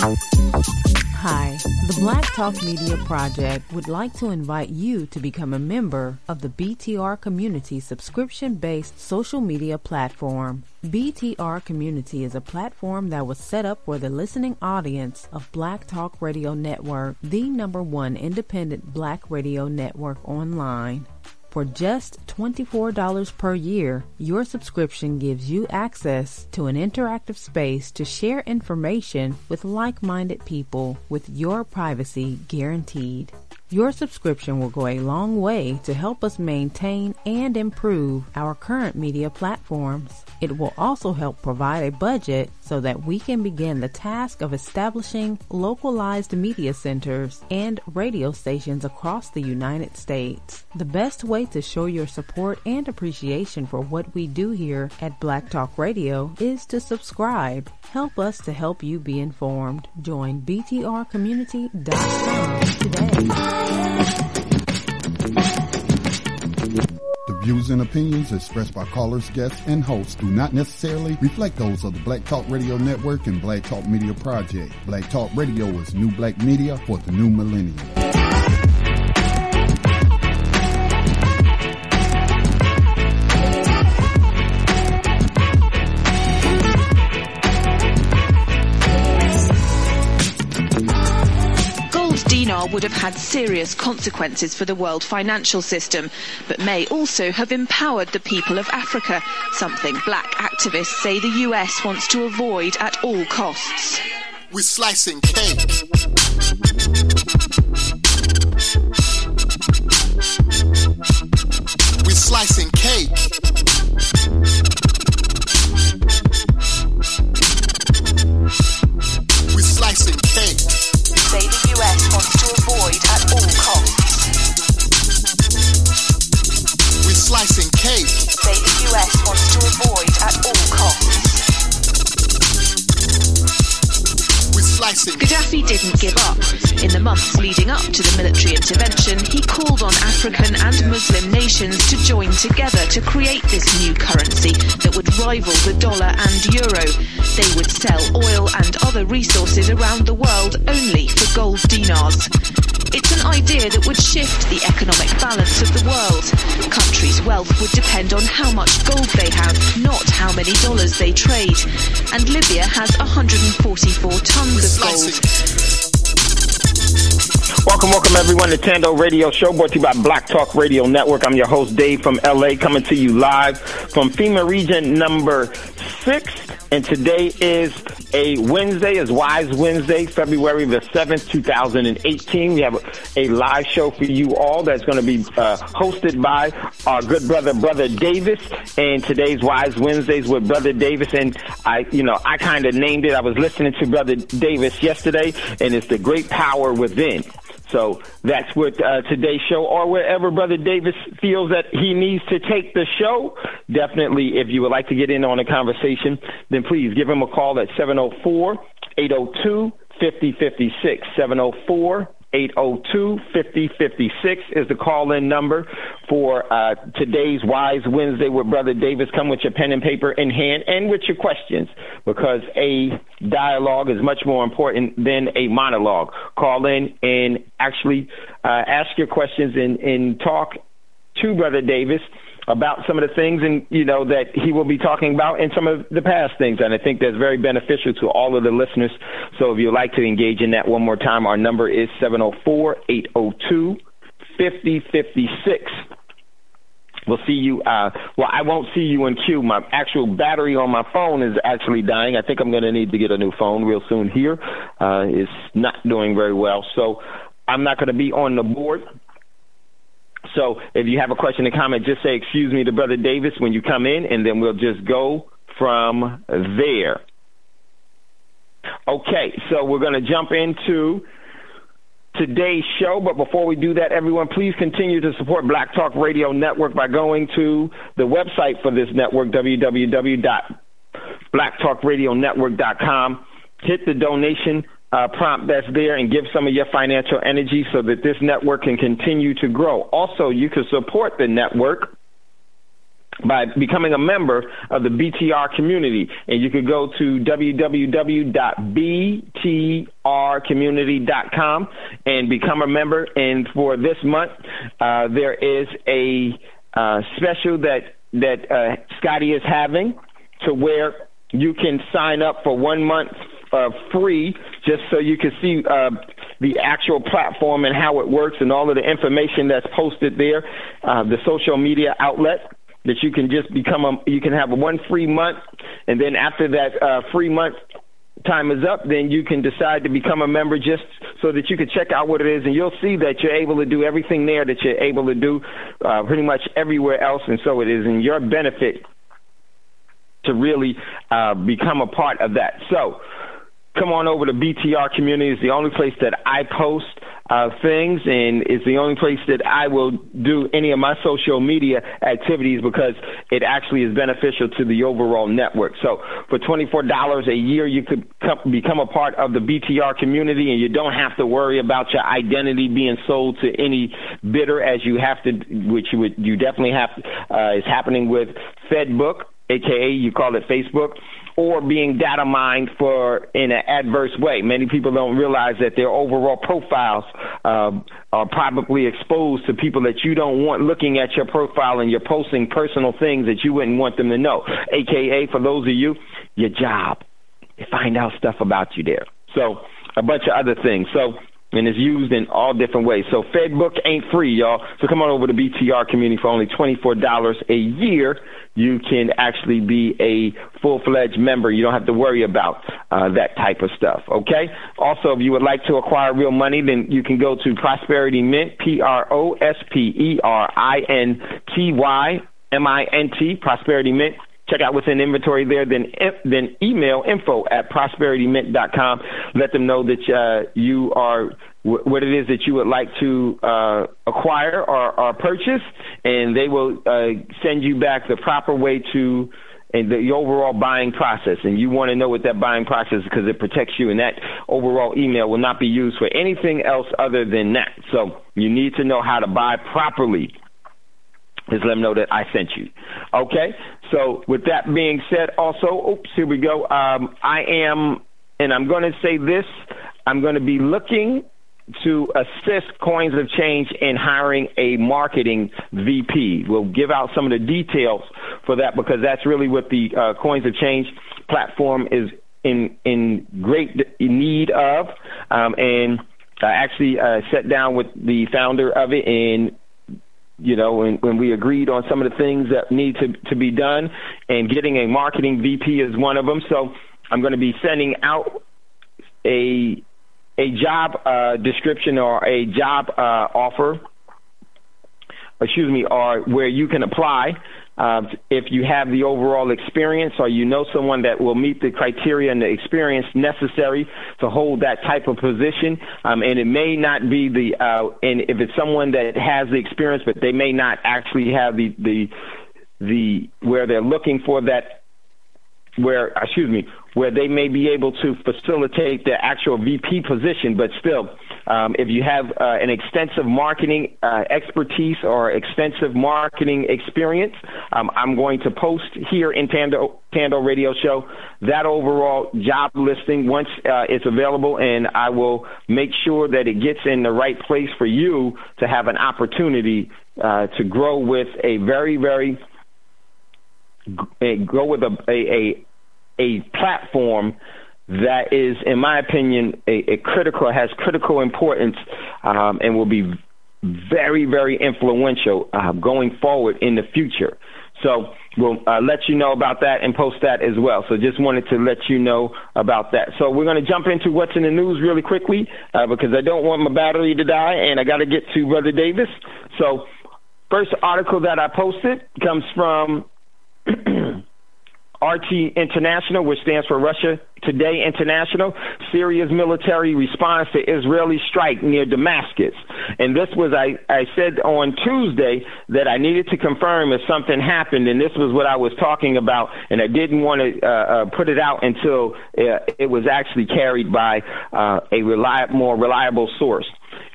Hi, the Black Talk Media Project would like to invite you to become a member of the BTR Community subscription-based social media platform. BTR Community is a platform that was set up for the listening audience of Black Talk Radio Network, the #1 independent black radio network online. For just $24 per year, your subscription gives you access to an interactive space to share information with like-minded people with your privacy guaranteed. Your subscription will go a long way to help us maintain and improve our current media platforms. It will also help provide a budget so that we can begin the task of establishing localized media centers and radio stations across the United States. The best way to show your support and appreciation for what we do here at Black Talk Radio is to subscribe. Help us to help you be informed. Join btrcommunity.com today. The views and opinions expressed by callers, guests, and hosts do not necessarily reflect those of the Black Talk Radio Network and Black Talk Media Project. Black Talk Radio is new black media for the new millennium. Dinar would have had serious consequences for the world financial system, but may also have empowered the people of Africa, something black activists say the US wants to avoid at all costs. We're slicing cake. We're slicing cake. We're slicing cake. Say the US wants to avoid at all costs. We're slicing cake. Say the US wants to avoid at all costs. We're slicing. Gaddafi didn't give up. In the months leading up to the military intervention, he called on African and Muslim nations to join together to create this new currency that would rival the dollar and euro. They would sell oil and other resources around the world only for gold dinars. It's an idea that would shift the economic balance of the world. Countries' wealth would depend on how much gold they have, not how many dollars they trade. And Libya has 144 tons of gold. Welcome everyone to Thando Radio Show, brought to you by Black Talk Radio Network. I'm your host Dave from LA, coming to you live from FEMA region number 6. And today is a Wednesday, is Wise Wednesday, February the 7th, 2018. We have a live show for you all that's going to be hosted by our good brother Davis. And today's Wise Wednesdays with Brother Davis. And I kind of named it. I was listening to Brother Davis yesterday, and it's the great power within. So that's what today's show, or wherever Brother Davis feels that he needs to take the show. Definitely, if you would like to get in on a conversation, then please give him a call at 704-802-5056. 704-802-5056 is the call-in number for today's Wise Wednesday with Brother Davis. Come with your pen and paper in hand and with your questions, because a dialogue is much more important than a monologue. Call in and actually ask your questions and talk to Brother Davis about some of the things that he will be talking about and some of the past things. And I think that's very beneficial to all of the listeners. So if you'd like to engage in that one more time, our number is 704-802-5056. We'll see you. I won't see you in queue. My actual battery on my phone is actually dying. I think I'm going to need to get a new phone real soon here. It's not doing very well. So I'm not going to be on the board. So if you have a question or comment, just say, excuse me, to Brother Davis when you come in, and then we'll just go from there. Okay, so we're going to jump into today's show. But before we do that, everyone, please continue to support Black Talk Radio Network by going to the website for this network, www.blacktalkradionetwork.com. Hit the donation prompt that's there and give some of your financial energy so that this network can continue to grow. Also, you can support the network by becoming a member of the BTR community. And you could go to www.btrcommunity.com and become a member. And for this month, there is a special that Scotty is having, to where you can sign up for 1 month free, just so you can see the actual platform and how it works and all of the information that's posted there, the social media outlet. That you can just you can have 1 free month, and then after that free month time is up, then you can decide to become a member, just so that you can check out what it is, and you'll see that you're able to do everything there that you're able to do pretty much everywhere else. And so it is in your benefit to really become a part of that. So come on over to BTR Community. It's the only place that I post things, and it's the only place that I will do any of my social media activities, because it actually is beneficial to the overall network. So for $24 a year, you could become a part of the BTR community, and you don't have to worry about your identity being sold to any bidder, as you have to, which you definitely have, is happening with FedBook, aka you call it Facebook, or being data mined in an adverse way. Many people don't realize that their overall profiles are probably exposed to people that you don't want looking at your profile, and you're posting personal things that you wouldn't want them to know, aka, for those of you, your job. They find out stuff about you there. So a bunch of other things. So, and it's used in all different ways. So FedBook ain't free, y'all. So come on over to BTR Community for only $24 a year. You can actually be a full-fledged member. You don't have to worry about that type of stuff, okay? Also, if you would like to acquire real money, then you can go to Prosperity Mint, PROSPERITYMINT, Prosperity Mint. Check out what's in inventory there, then email info@prosperitymint.com. Let them know that you are what it is that you would like to acquire or purchase, and they will send you back the proper way to the overall buying process. And you want to know what that buying process is, because it protects you, and that overall email will not be used for anything else other than that. So you need to know how to buy properly. Just let them know that I sent you. Okay? So with that being said, also, here we go. I am, and I'm going to say this, I'm going to be looking to assist Coins of Change in hiring a marketing VP. We'll give out some of the details for that, because that's really what the Coins of Change platform is in great need of. And I actually sat down with the founder of it, and when we agreed on some of the things that need to be done, and getting a marketing VP is one of them. So I'm going to be sending out a job description or a job offer, or where you can apply if you have the overall experience, or you know someone that will meet the criteria and the experience necessary to hold that type of position. And it may not be and if it's someone that has the experience, but they may not actually have the where they're looking for that, where they may be able to facilitate the actual VP position, but still, if you have an extensive marketing expertise or extensive marketing experience, I'm going to post here in Thando Radio Show that overall job listing once it's available, and I will make sure that it gets in the right place for you to have an opportunity to grow with a a platform that is, in my opinion, has critical importance, and will be very, very influential going forward in the future. So we'll let you know about that and post that as well. So just wanted to let you know about that. So we're going to jump into what's in the news really quickly, because I don't want my battery to die, and I got to get to Brother Davis. So first article that I posted comes from RT International, which stands for Russia Today International. Syria's military response to Israeli strike near Damascus. And this was, I said on Tuesday that I needed to confirm if something happened, and this was what I was talking about, and I didn't want to put it out until it was actually carried by a more reliable source.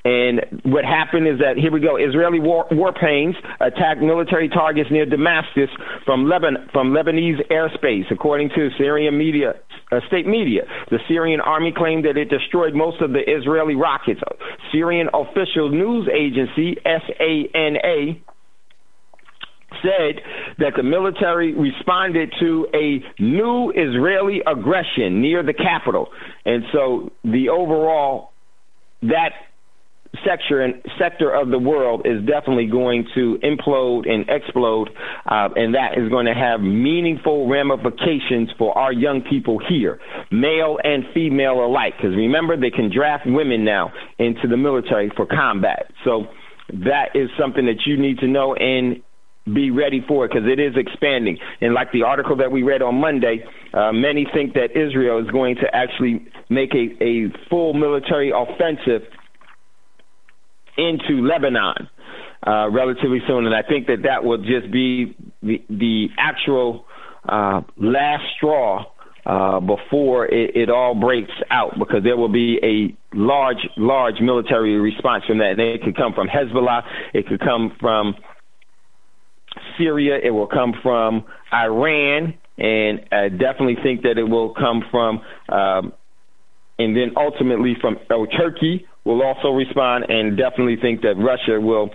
And what happened is that, here we go, Israeli warplanes attacked military targets near Damascus from Lebanese airspace, according to Syrian media, state media. The Syrian army claimed that it destroyed most of the Israeli rockets. Syrian official news agency, SANA, said that the military responded to a new Israeli aggression near the capital. And so the overall, that sector of the world is definitely going to implode and explode, and that is going to have meaningful ramifications for our young people here, male and female alike, because remember, they can draft women now into the military for combat. So that is something that you need to know and be ready for it, because it is expanding. And like the article that we read on Monday, many think that Israel is going to actually make a full military offensive into Lebanon relatively soon, and I think that will just be the actual last straw before it all breaks out, because there will be a large military response from that. And it could come from Hezbollah, it could come from Syria, it will come from Iran, and I definitely think that it will come from, and then ultimately from Turkey will also respond, and definitely think that Russia will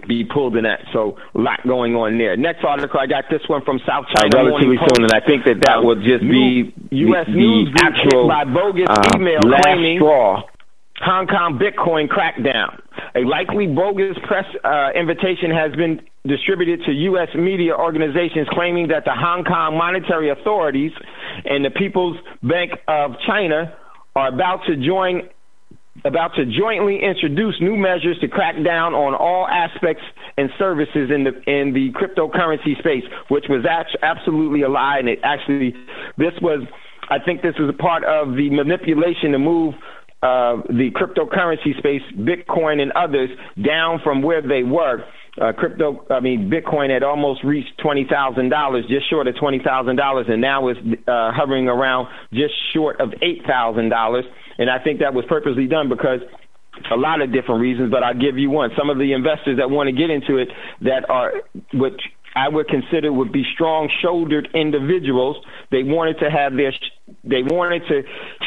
be pulled in that. So a lot going on there. Next article, I got this one from South China relatively soon, and I think that will just be U.S. News actual by bogus email claiming Hong Kong Bitcoin crackdown. A likely bogus press invitation has been distributed to U.S. media organizations claiming that the Hong Kong monetary authorities and the People's Bank of China are about to jointly introduce new measures to crack down on all aspects and services in the cryptocurrency space, which was absolutely a lie. And I think this was a part of the manipulation to move the cryptocurrency space, Bitcoin and others, down from where they were. Bitcoin had almost reached $20,000, just short of $20,000, and now is hovering around just short of $8,000. And I think that was purposely done because a lot of different reasons, but I'll give you one. Some of the investors that want to get into it that are what I would consider would be strong-shouldered individuals. They wanted to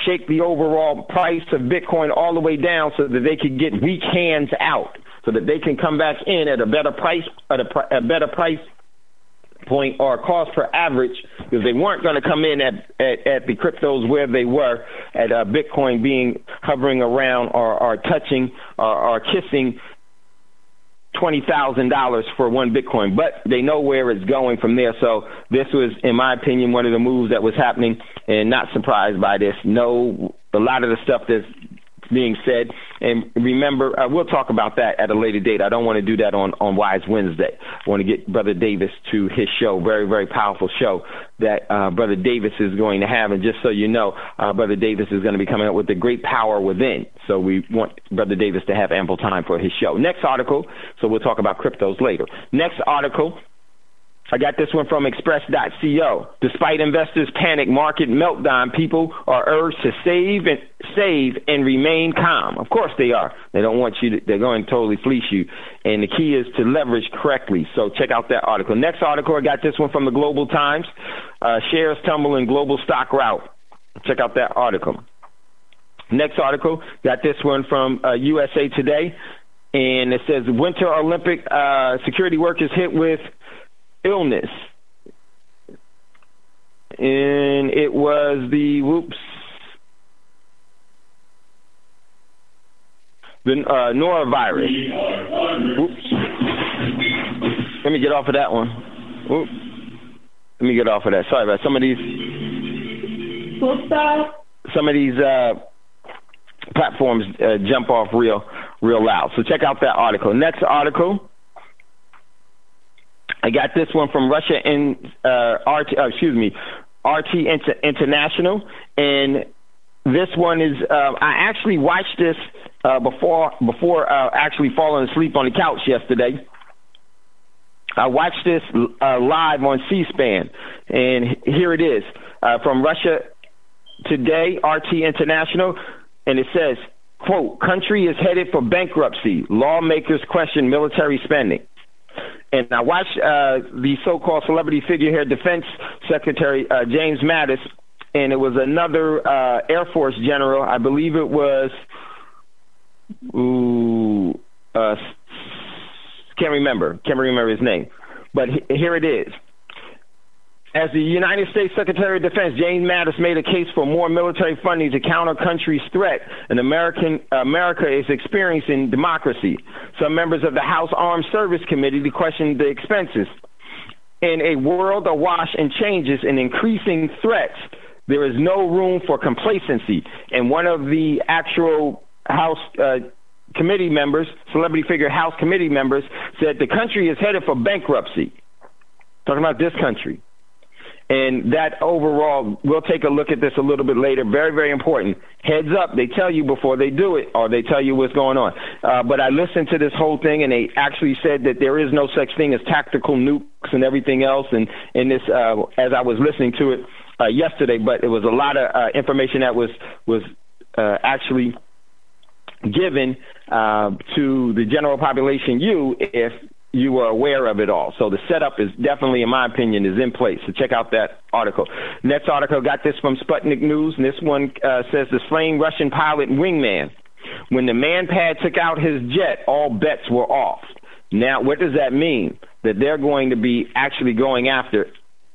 shake the overall price of Bitcoin all the way down so that they could get weak hands out, so that they can come back in at a better price, at a better price point or cost per average, because they weren't going to come in at the cryptos where they were at Bitcoin being hovering around or touching or kissing $20,000 for one Bitcoin, but they know where it's going from there. So this was, in my opinion, one of the moves that was happening, and not surprised by this. No, a lot of the stuff that's being said, and remember, we'll talk about that at a later date. I don't want to do that on Wise Wednesday. I want to get Brother Davis to his show, very, very powerful show that Brother Davis is going to have. And just so you know, Brother Davis is going to be coming up with the great power within. So we want Brother Davis to have ample time for his show. Next article, so we'll talk about cryptos later. Next article, I got this one from Express.co. Despite investors' panic market meltdown, people are urged to save and remain calm. Of course they are. They don't want you they're going to totally fleece you. And the key is to leverage correctly. So check out that article. Next article, I got this one from the Global Times. Shares tumble in global stock rout. Check out that article. Next article, got this one from USA Today. And it says, Winter Olympic security workers hit with illness, and it was the norovirus. Let me get off of that one. Let me get off of that. Sorry about some of these platforms jump off real loud. So check out that article. Next article, I got this one from Russia and RT International, and this one is I actually watched this before actually falling asleep on the couch yesterday. I watched this live on C-SPAN, and here it is from Russia Today, RT International, and it says, quote, country is headed for bankruptcy. Lawmakers question military spending. And I watched the so-called celebrity figure here, Defense Secretary James Mattis, and it was another Air Force general. I believe it was, can't remember his name. But here it is. As the United States Secretary of Defense, James Mattis made a case for more military funding to counter country's threat, and America is experiencing democracy. Some members of the House Armed Service Committee questioned the expenses. In a world awash in changes and increasing threats, there is no room for complacency. And one of the actual House committee members, celebrity figure House committee members, said the country is headed for bankruptcy. Talking about this country. And that overall, we'll take a look at this a little bit later. Very, very important. Heads up, they tell you before they do it, or they tell you what's going on. But I listened to this whole thing, and they actually said that there is no such thing as tactical nukes and everything else. And in this, as I was listening to it yesterday, but it was a lot of information that was actually given to the general population, if you were aware of it all. So the setup is definitely, in my opinion, is in place. So check out that article. Next article, got this from Sputnik News, and this one says the slain Russian pilot wingman. When the man-pad took out his jet, all bets were off. Now, what does that mean? That they're going to be actually going after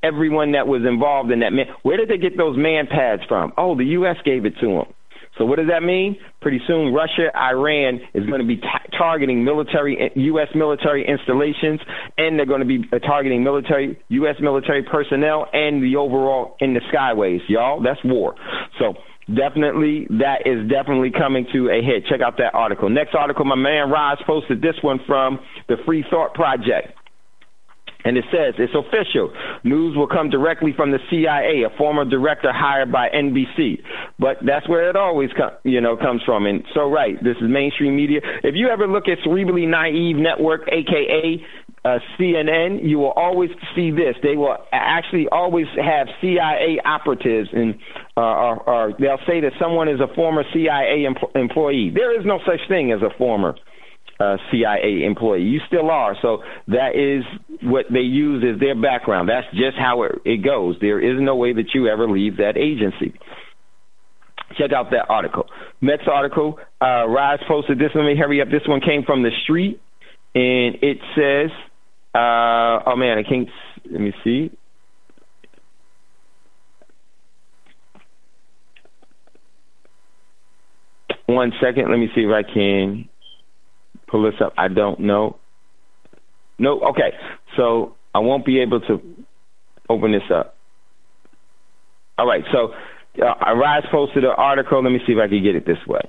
everyone that was involved in that man. Where did they get those man-pads from? Oh, the U.S. gave it to them. So what does that mean? Pretty soon, Russia, Iran is going to be targeting U.S. military installations, and they're going to be targeting U.S. military personnel and the overall in the skyways, y'all. That's war. So definitely, that is definitely coming to a head. Check out that article. Next article, my man Roz posted this one from the Free Thought Project. And it says, it's official. News will come directly from the CIA, a former director hired by NBC. But that's where it always comes from. And so, right, this is mainstream media. If you ever look at Cerebrally Naive Network, a.k.a. CNN, you will always see this. They will actually always have CIA operatives, and or they'll say that someone is a former CIA employee. There is no such thing as a former CIA employee. You still are. So that is what they use as their background. That's just how it goes. There is no way that you ever leave that agency. Check out that article. Next article, Rise posted this. Let me hurry up. This one came from the street, and it says, oh man, I can't, let me see. One second. Let me see if I can pull this up. I don't know. No, okay. So I won't be able to open this up. All right. So Rise posted an article. Let me see if I can get it this way.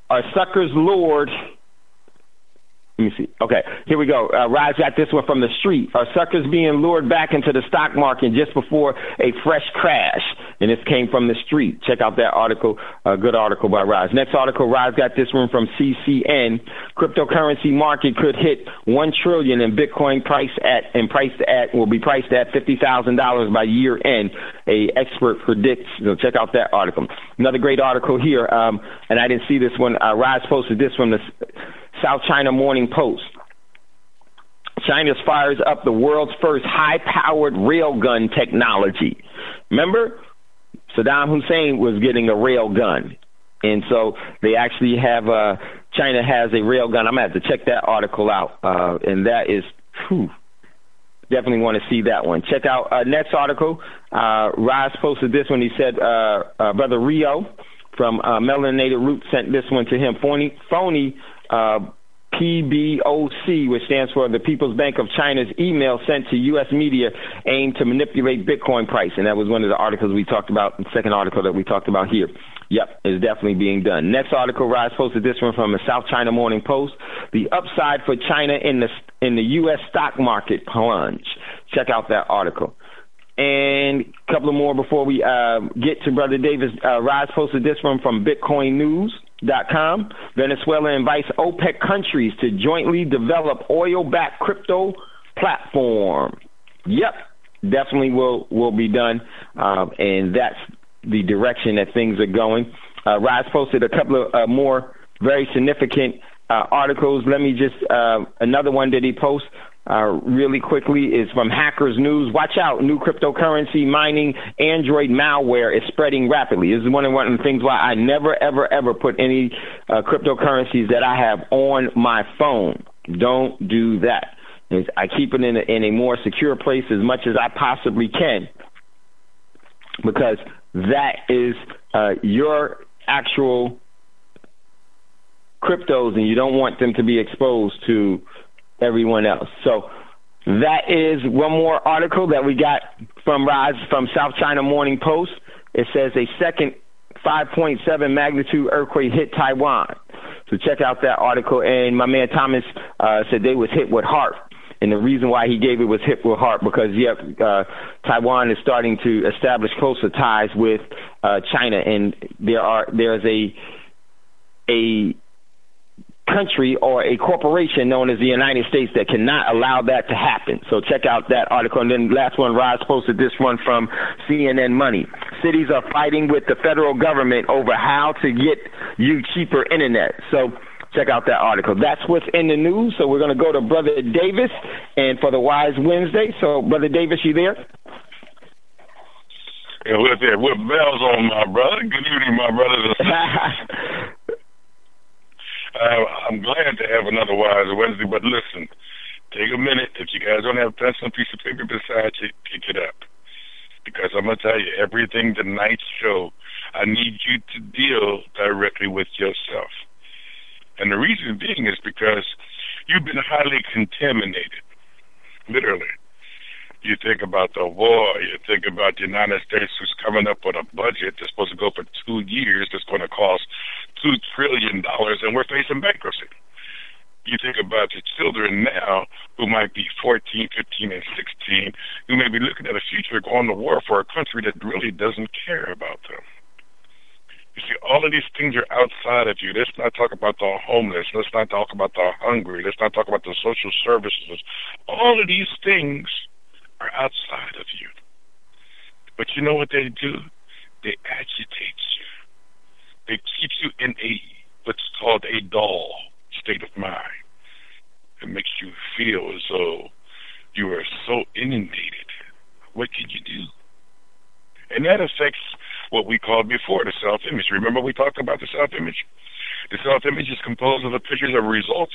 Are suckers lured? Let me see. Okay, here we go. Rise got this one from the street. Are suckers being lured back into the stock market just before a fresh crash? And this came from the street. Check out that article. A good article by Rise. Next article, Rise got this one from CCN. Cryptocurrency market could hit $1 trillion, and Bitcoin will be priced at $50,000 by year end. A expert predicts. So check out that article. Another great article here, and I didn't see this one. Rise posted this from the South China Morning Post. China fires up the world's first high-powered railgun technology. Remember, Saddam Hussein was getting a railgun, and so they actually have China has a railgun. I'm going to have to check that article out, and that is definitely want to see that one. Check out next article. Rise posted this one. He said, Brother Rio from Melanated Root sent this one to him. Phony PBOC, which stands for the People's Bank of China's email sent to U.S. media aimed to manipulate Bitcoin price. And that was one of the articles we talked about, the second article that we talked about here. Yep, it's definitely being done. Next article, Rise posted this one from the South China Morning Post. The upside for China in the U.S. stock market plunge. Check out that article. And a couple of more before we get to Brother Davis. Rise posted this one from BitcoinNews.com. Venezuela invites OPEC countries to jointly develop oil-backed crypto platform. Yep, definitely will be done, and that's the direction that things are going. Rise posted a couple of more very significant articles. Let me just, another one that he posts really quickly is from Hackers News. Watch out, new cryptocurrency mining Android malware is spreading rapidly. This is one of the things why I never, ever, ever put any cryptocurrencies that I have on my phone. Don't do that. I keep it in a more secure place as much as I possibly can, because that is your actual cryptos, and you don't want them to be exposed to everyone else. So that is one more article that we got from Rise from South China Morning Post. It says a second 5.7 magnitude earthquake hit Taiwan. So check out that article. And my man Thomas said they was hit with HAARP. And the reason why he gave it was hit with HAARP because, Taiwan is starting to establish closer ties with China. And there's a country or a corporation known as the United States that cannot allow that to happen. So check out that article. And then last one, Roz posted this one from CNN Money. Cities are fighting with the federal government over how to get you cheaper internet. So check out that article. That's what's in the news. So we're going to go to Brother Davis and for the Wise Wednesday. So Brother Davis, you there? Yeah, we're there. With bells on, my brother. Good evening, my brothers and sisters. I'm glad to have another Wise Wednesday, but listen, take a minute. If you guys don't have a pencil and piece of paper beside you, pick it up. Because I'm going to tell you, everything tonight's show, I need you to deal directly with yourself. And the reason being is because you've been highly contaminated, literally. You think about the war, you think about the United States who's coming up with a budget that's supposed to go for 2 years that's going to cost $2 trillion, and we're facing bankruptcy. You think about the children now who might be 14, 15, and 16, who may be looking at a future going to war for a country that really doesn't care about them. You see, all of these things are outside of you. Let's not talk about the homeless. Let's not talk about the hungry. Let's not talk about the social services. All of these things are outside of you. But you know what they do? They agitate you. They keep you in what's called a dull state of mind. It makes you feel as though you are so inundated. What can you do? And that affects what we called before the self-image. Remember we talked about the self-image? The self-image is composed of the pictures of results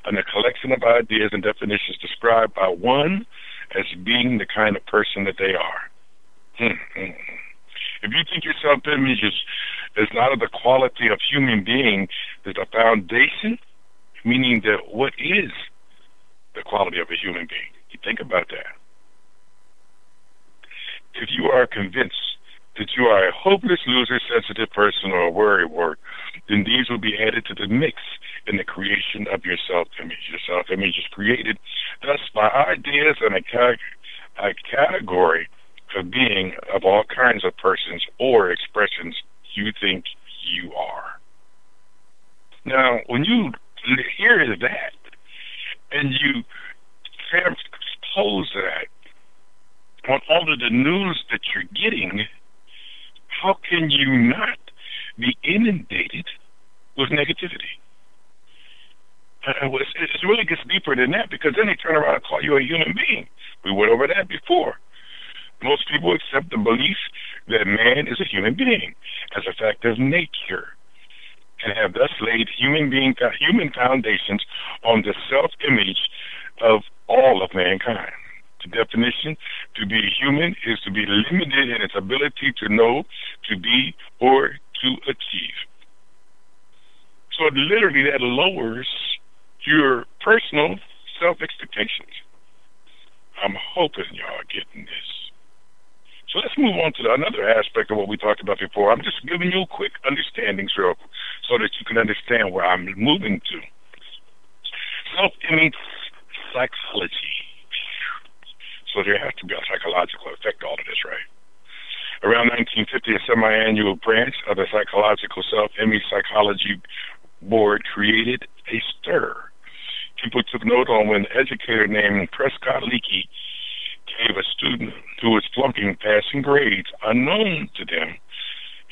and a collection of ideas and definitions described by one as being the kind of person that they are. If you think your self-image is not of the quality of human being, there's a foundation, meaning that what is the quality of a human being? You think about that. If you are convinced that you are a hopeless loser, sensitive person, or a worrywart, then these will be added to the mix in the creation of your self-image. Your self-image is created thus by ideas and a category of being of all kinds of persons or expressions you think you are. Now, when you hear that and you transpose that on all of the news that you're getting, how can you not be inundated with negativity? It really gets deeper than that, because then they turn around and call you a human being. We went over that before. Most people accept the belief that man is a human being as a fact of nature, and have thus laid human foundations on the self-image of all of mankind. The definition to be human is to be limited in its ability to know, to be, or to achieve. So literally that lowers your personal self-expectations. I'm hoping y'all are getting this. So let's move on to another aspect of what we talked about before. I'm just giving you a quick understanding so that you can understand where I'm moving to. Self-image psychology. So there has to be a psychological effect to all of this, right? Around 1950, a semi-annual branch of the Psychological Self-Image Psychology Board created a stir. People took note on when an educator named Prescott Leakey gave a student who was flunking passing grades unknown to them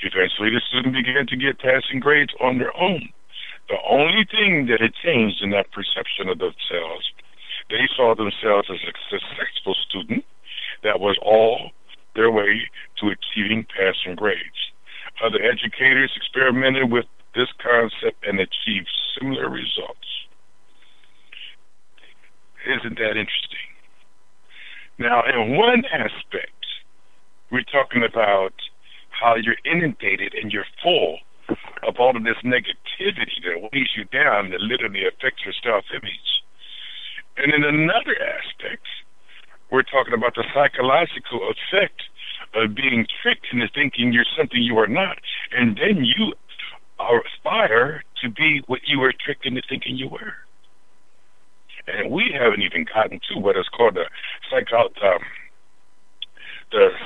Eventually, the student began to get passing grades on their own. The only thing that had changed in that perception of themselves, they saw themselves as a successful student that was all their way to achieving passing grades. Other educators experimented with this concept and achieved similar results. Isn't that interesting? Now, in one aspect, we're talking about how you're inundated and you're full of all of this negativity that weighs you down, that literally affects your self-image. And in another aspect, we're talking about the psychological effect of being tricked into thinking you're something you are not, and then you aspire to be what you were tricked into thinking you were. And we haven't even gotten to what is called the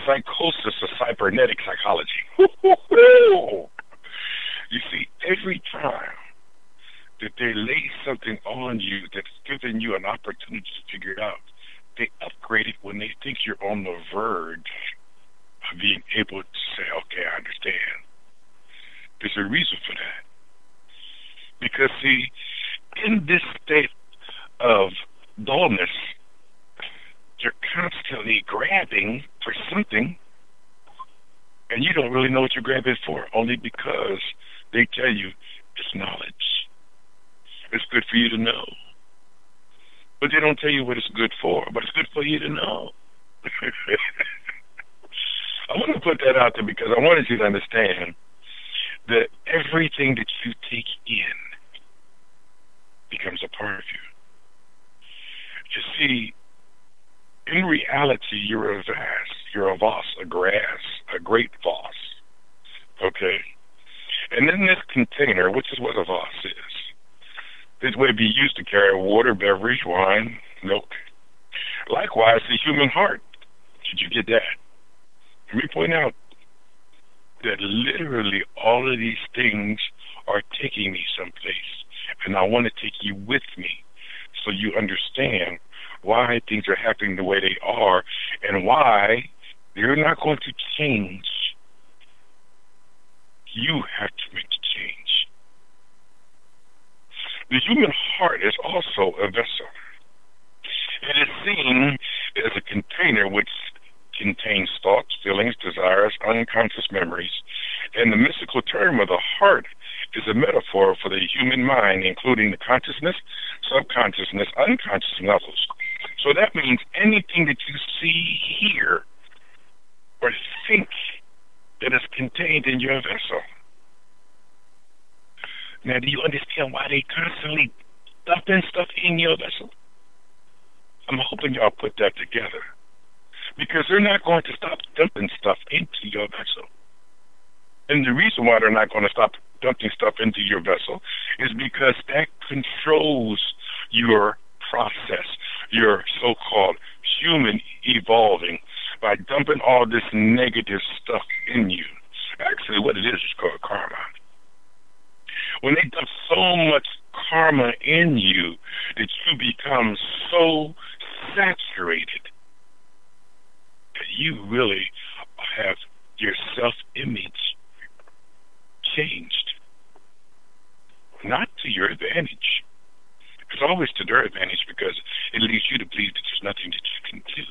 psychosis of cybernetic psychology. You see, every time that they lay something on you that's giving you an opportunity to figure it out, they upgrade it when they think you're on the verge of being able to say, okay, I understand. There's a reason for that. Because, see, in this state of dullness, you're constantly grabbing for something, and you don't really know what you're grabbing for, only because they tell you it's knowledge. It's good for you to know. But they don't tell you what it's good for, but it's good for you to know. I want to put that out there because I wanted you to understand that everything that you take in becomes a part of you. You see, in reality, you're a vase, you're a vase, a grass, a great vase. Okay? And in this container, which is what a vase is, this way be used to carry water, beverage, wine, milk. Likewise, the human heart. Did you get that? Let me point out that literally all of these things are taking me someplace, and I want to take you with me so you understand why things are happening the way they are and why they're not going to change. You have to make the change. The human heart is also a vessel. It is seen as a container which contains thoughts, feelings, desires, unconscious memories, and the mystical term of the heart is a metaphor for the human mind, including the consciousness, subconsciousness, unconscious levels. So that means anything that you see, hear, or think that is contained in your vessel. Now, do you understand why they constantly dumping stuff in your vessel? I'm hoping y'all put that together. Because they're not going to stop dumping stuff into your vessel. And the reason why they're not going to stop dumping stuff into your vessel is because that controls your process, your so-called human evolving, by dumping all this negative stuff in you. Actually, what it is called karma. When they dump so much karma in you that you become so saturated that you really have your self-image changed. Not to your advantage. It's always to their advantage because it leads you to believe that there's nothing that you can do.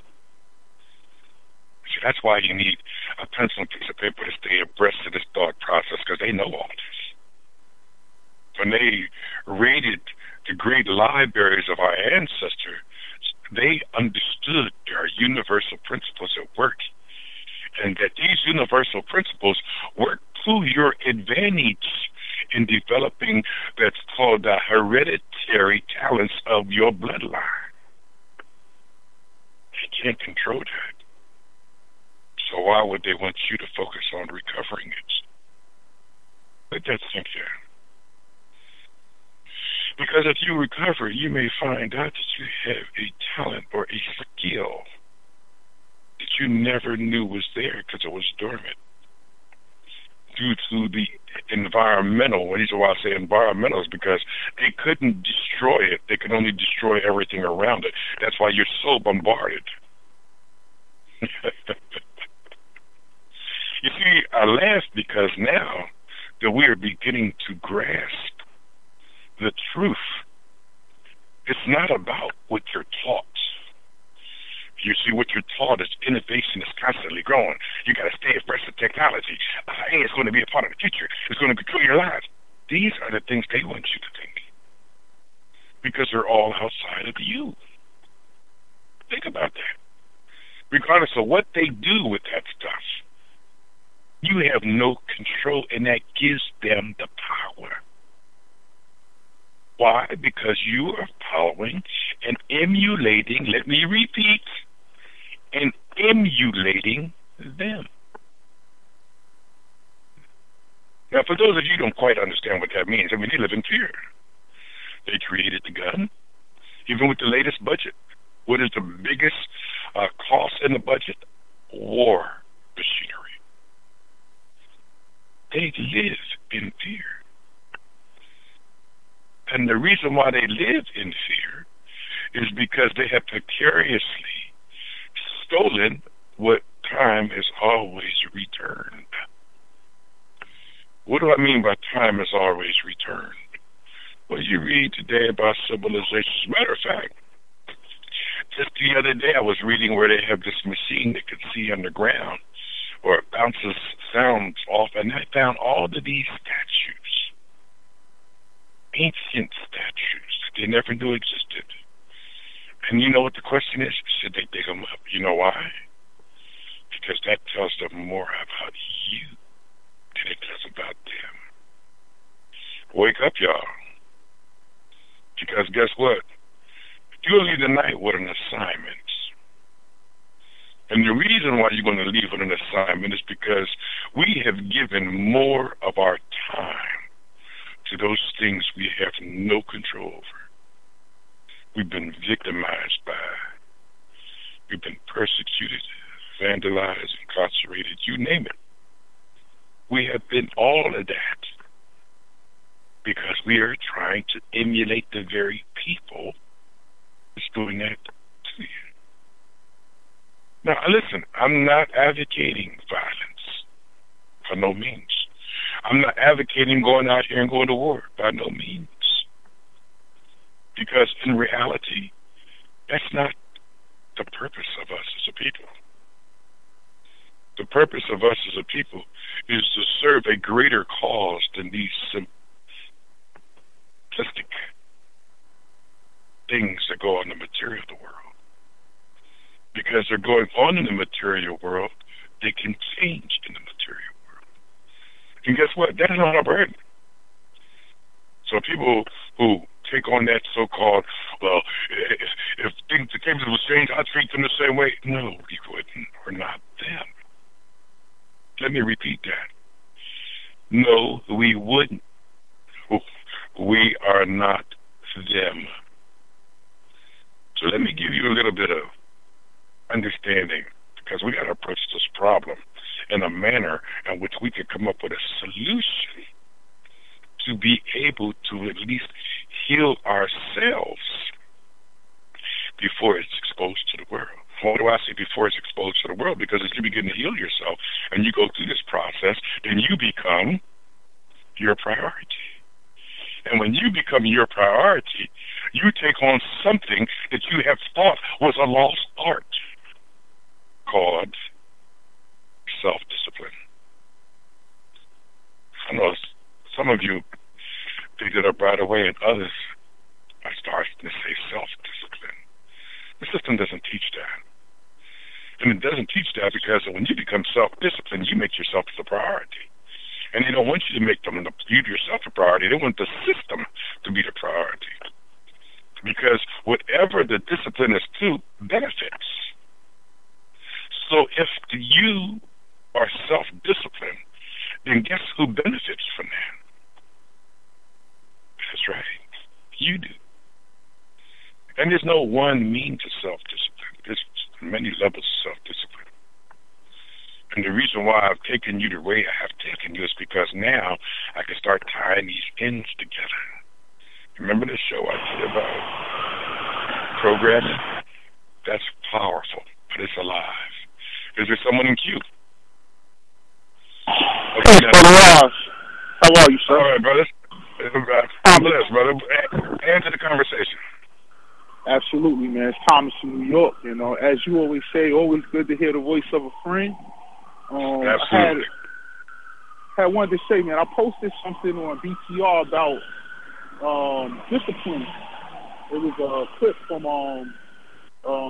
So that's why you need a pencil and piece of paper to stay abreast of this thought process, because they know all this. When they raided the great libraries of our ancestors, they understood there are universal principles at work, and that these universal principles work to your advantage in developing that's called the hereditary talents of your bloodline. They can't control that. So why would they want you to focus on recovering it? Let that sink in. Because if you recover, you may find out that you have a talent or a skill that you never knew was there because it was dormant. Due to the environmental, the reason why I say environmental is because they couldn't destroy it. They could only destroy everything around it. That's why you're so bombarded. You see, I laugh because now that we are beginning to grasp the truth, it's not about what you're taught. You see, what you're taught is innovation is constantly growing. You got to stay abreast of technology. Hey, it's going to be a part of the future. It's going to control your lives. These are the things they want you to think because they're all outside of you. Think about that. Regardless of what they do with that stuff, you have no control, and that gives them the power. Why? Because you are following and emulating, let me repeat, and emulating them. Now, for those of you who don't quite understand what that means, I mean, they live in fear. They created the gun, even with the latest budget. What is the biggest cost in the budget? War machinery. They live in fear. And the reason why they live in fear is because they have precariously stolen what time has always returned. What do I mean by time has always returned? Well, you read today about civilizations. Matter of fact, just the other day I was reading where they have this machine that can see underground, or it bounces sounds off, and I found all of these statues, ancient statues that they never knew existed. And you know what the question is? Should they dig them up? You know why? Because that tells them more about you than it does about them. Wake up, y'all. Because guess what? You'll leave the night with an assignment. And the reason why you're going to leave with an assignment is because we have given more of our time to those things we have no control over. We've been victimized by, we've been persecuted, vandalized, incarcerated, you name it. We have been all of that because we are trying to emulate the very people that's doing that to you. Now, listen, I'm not advocating violence, by no means. I'm not advocating going out here and going to war, by no means. Because in reality, that's not the purpose of us as a people. The purpose of us as a people is to serve a greater cause than these simplistic things that go on in the material world. Because they're going on in the material world, they can change in the material world. And guess what? That is not a burden. So people who take on that so-called, well, if things, the cases would change, I'd treat them the same way. No, we wouldn't. We're not them. Let me repeat that. No, we wouldn't. We are not them. So let me give you a little bit of understanding, because we got to approach this problem in a manner in which we can come up with a solution to be able to at least heal ourselves before it's exposed to the world. Why do I say before it's exposed to the world? Because as you begin to heal yourself and you go through this process, then you become your priority. And when you become your priority, you take on something that you have thought was a lost art called self-discipline. I know some of you picked it up right away, and others are starting to say self-discipline. The system doesn't teach that. And it doesn't teach that because when you become self-disciplined, you make yourself the priority. And they don't want you to make them you yourself a priority. They want the system to be the priority. Because whatever the discipline is to benefits. So if you are self-disciplined, then guess who benefits from that? That's right. You do. And there's no one mean to self-discipline. There's many levels of self-discipline. And the reason why I've taken you the way I have taken you is because now I can start tying these ends together. Remember the show I did about programming? That's powerful, but it's alive. Is there someone in queue? Greetings, Brother Ross. How are you, sir? All right, brother. I'm blessed, brother. Answer the conversation. Absolutely, man. It's Thomas from New York. You know, as you always say, always good to hear the voice of a friend. Absolutely. I wanted to say, man, I posted something on BTR about discipline. It was a clip from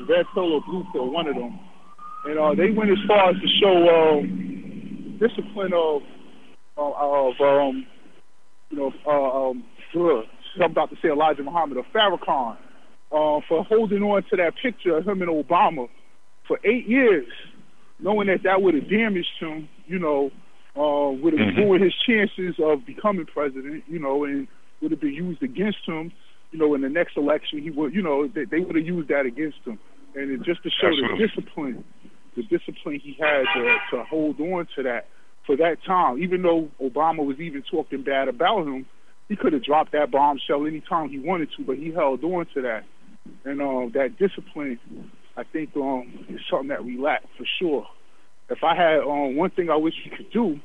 Red Pill or Blue Pill, one of them. And they went as far as to show discipline of I'm about to say Elijah Muhammad or Farrakhan for holding on to that picture of him and Obama for 8 years, knowing that would have damaged him, would have ruined his chances of becoming president, and would have been used against him, in the next election. He would, they would have used that against him. And it just to show the discipline he had to hold on to that for that time. Even though Obama was even talking bad about him, he could have dropped that bombshell anytime he wanted to, but he held on to that. And that discipline, I think, is something that we lack for sure. If I had one thing I wish we could do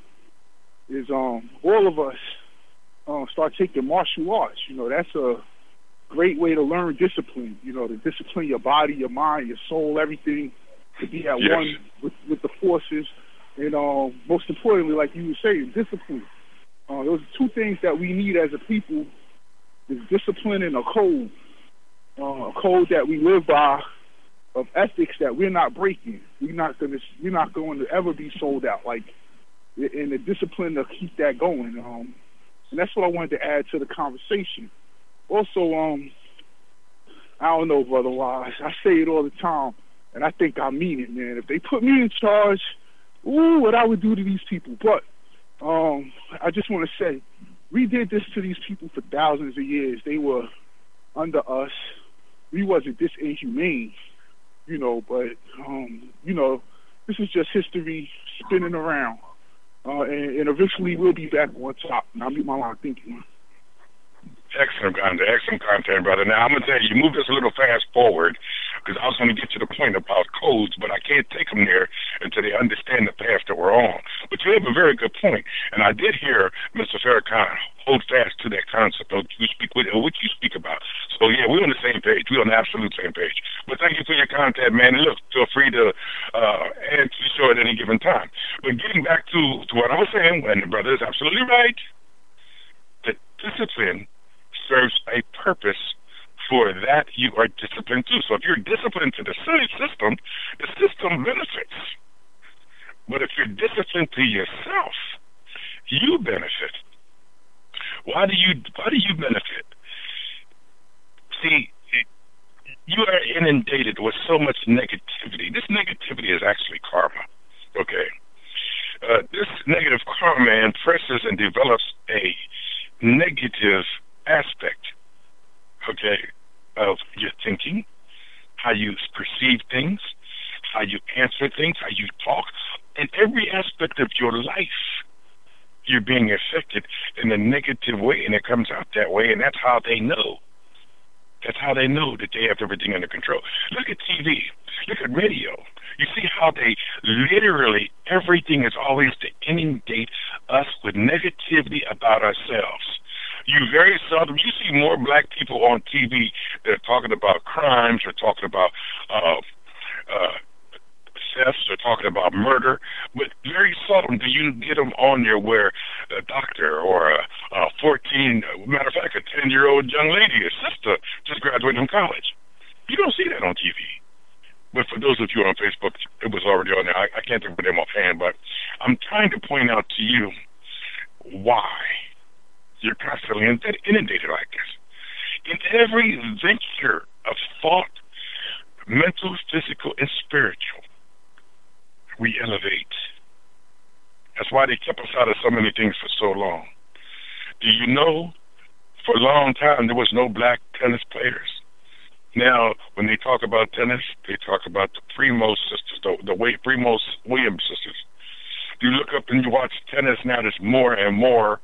is all of us start taking martial arts. That's a great way to learn discipline, to discipline your body, your mind, your soul, everything, to be at one with the forces. And most importantly, like you were saying, discipline. Those are two things that we need as a people, is discipline and a code that we live by, of ethics that we're not breaking. We're not going to ever be sold out. And the discipline to keep that going. And that's what I wanted to add to the conversation. Also, I don't know, Brother Wise. I say it all the time, and I think I mean it, man. If they put me in charge, what I would do to these people. But I just want to say, we did this to these people for thousands of years. They were under us. We wasn't this inhumane, but, this is just history spinning around. And eventually we'll be back on top. And I'll mute my line. Thank you. Excellent content, brother. Now, I'm going to tell you moved us a little fast forward because I was going to get to the point about codes, but I can't take them there until they understand the path that we're on. But you have a very good point, and I did hear Mr. Farrakhan hold fast to that concept of what you speak about. So, yeah, we're on the same page. We're on the absolute same page. But thank you for your content, man. And look, feel free to answer the show at any given time. But getting back to what I was saying, and the brother is absolutely right, the discipline serves a purpose for that you are disciplined to. So if you're disciplined to the system benefits. But if you're disciplined to yourself, you benefit. Why do you benefit? See, you are inundated with so much negativity. This negativity is actually karma. Okay? This negative karma impresses and develops a negative aspect, of your thinking, how you perceive things, how you answer things, how you talk. In every aspect of your life, you're being affected in a negative way, and it comes out that way, and that's how they know. That's how they know that they have everything under control. Look at TV. Look at radio. You see how they literally, everything is always to inundate us with negativity about ourselves. You very seldom, you see more black people on TV that are talking about crimes or talking about thefts or talking about murder, but very seldom do you get them on there where a doctor or a matter of fact, a 10-year-old young lady, a sister, just graduated from college. You don't see that on TV. But for those of you on Facebook, it was already on there. I can't think of them offhand, but I'm trying to point out to you why you're constantly inundated like this. In every venture of thought, mental, physical, and spiritual, we elevate. That's why they kept us out of so many things for so long. Do you know, for a long time, there was no black tennis players. Now, when they talk about tennis, they talk about the Primo's sisters, the Primo's Williams sisters. You look up and you watch tennis now, there's more and more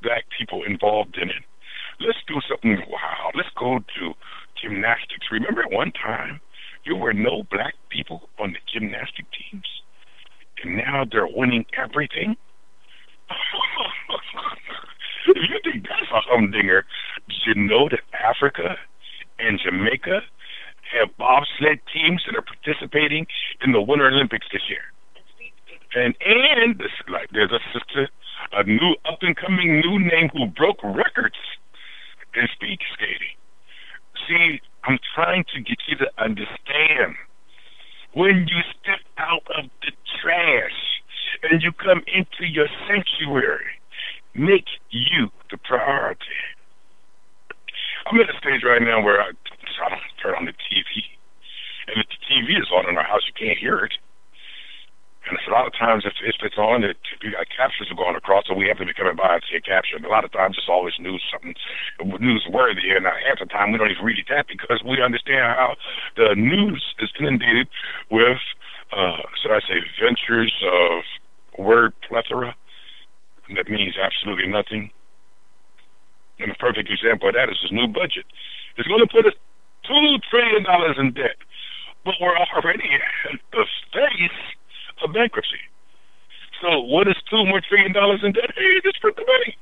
black people involved in it. Let's do something wild. Let's go to gymnastics. Remember at one time, there were no black people on the gymnastic teams? And now they're winning everything? a humdinger. Did you know that Africa and Jamaica have bobsled teams that are participating in the Winter Olympics this year? And this, like, there's a sister, a new up-and-coming new name who broke records in speed skating. See, I'm trying to get you to understand, when you step out of the trash and you come into your sanctuary, make you the priority. I'm at a stage right now where I don't turn on the TV. And if the TV is on in our house, you can't hear it. And a lot of times, if it's on, captions are going across, so we have to be coming by and see a caption. A lot of times, it's always something newsworthy, and half the time we don't even read it that because we understand how the news is inundated with, should I say, ventures of word plethora. That means absolutely nothing. And a perfect example of that is this new budget. It's going to put us $2 trillion in debt, but we're already at the face of bankruptcy. So what is $2 more trillion in debt? Hey, just print the money.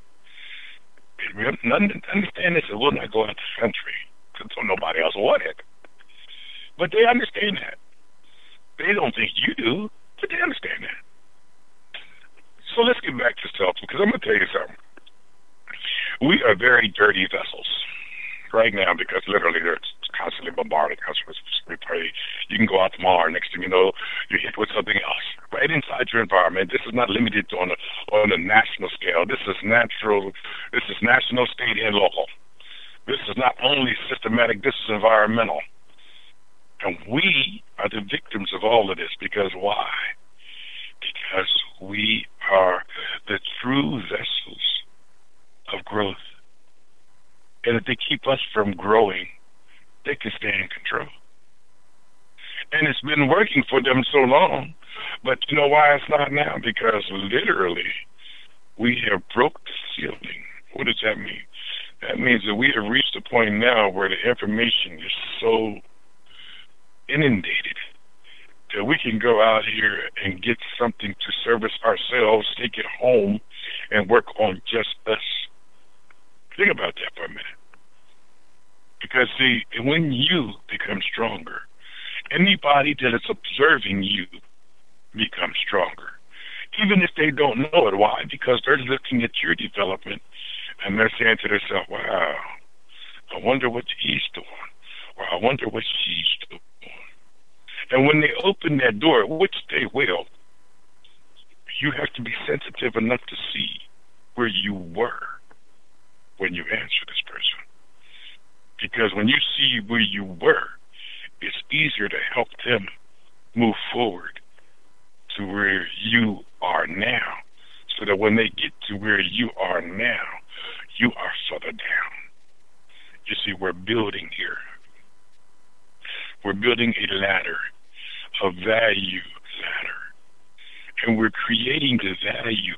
We have nothing to understand this. It will not go out the country because nobody else want it. But they understand that. They don't think you do, but they understand that. So let's get back to self, because I'm going to tell you something. We are very dirty vessels right now because literally they're constantly bombarding us with spray. You can go out tomorrow, next thing you know, you're hit with something else right inside your environment. This is not limited to on a national scale. This is natural. This is national, state, and local. This is not only systematic. This is environmental. And we are the victims of all of this because why? Because we are the true vessels of growth. And if they keep us from growing, they can stay in control. And it's been working for them so long, but you know why it's not now? Because literally, we have broke the ceiling. What does that mean? That means that we have reached a point now where the information is so inundated that we can go out here and get something to service ourselves, take it home, and work on just us. Think about that for a minute. Because, see, when you become stronger, anybody that is observing you becomes stronger. Even if they don't know it. Why? Because they're looking at your development and they're saying to themselves, wow, I wonder what he's doing, or I wonder what she's doing. And when they open that door, which they will, you have to be sensitive enough to see where you were when you answer this person. Because when you see where you were, it's easier to help them move forward to where you are now, so that when they get to where you are now, you are further down. You see, we're building here. We're building a ladder, a value ladder. And we're creating the value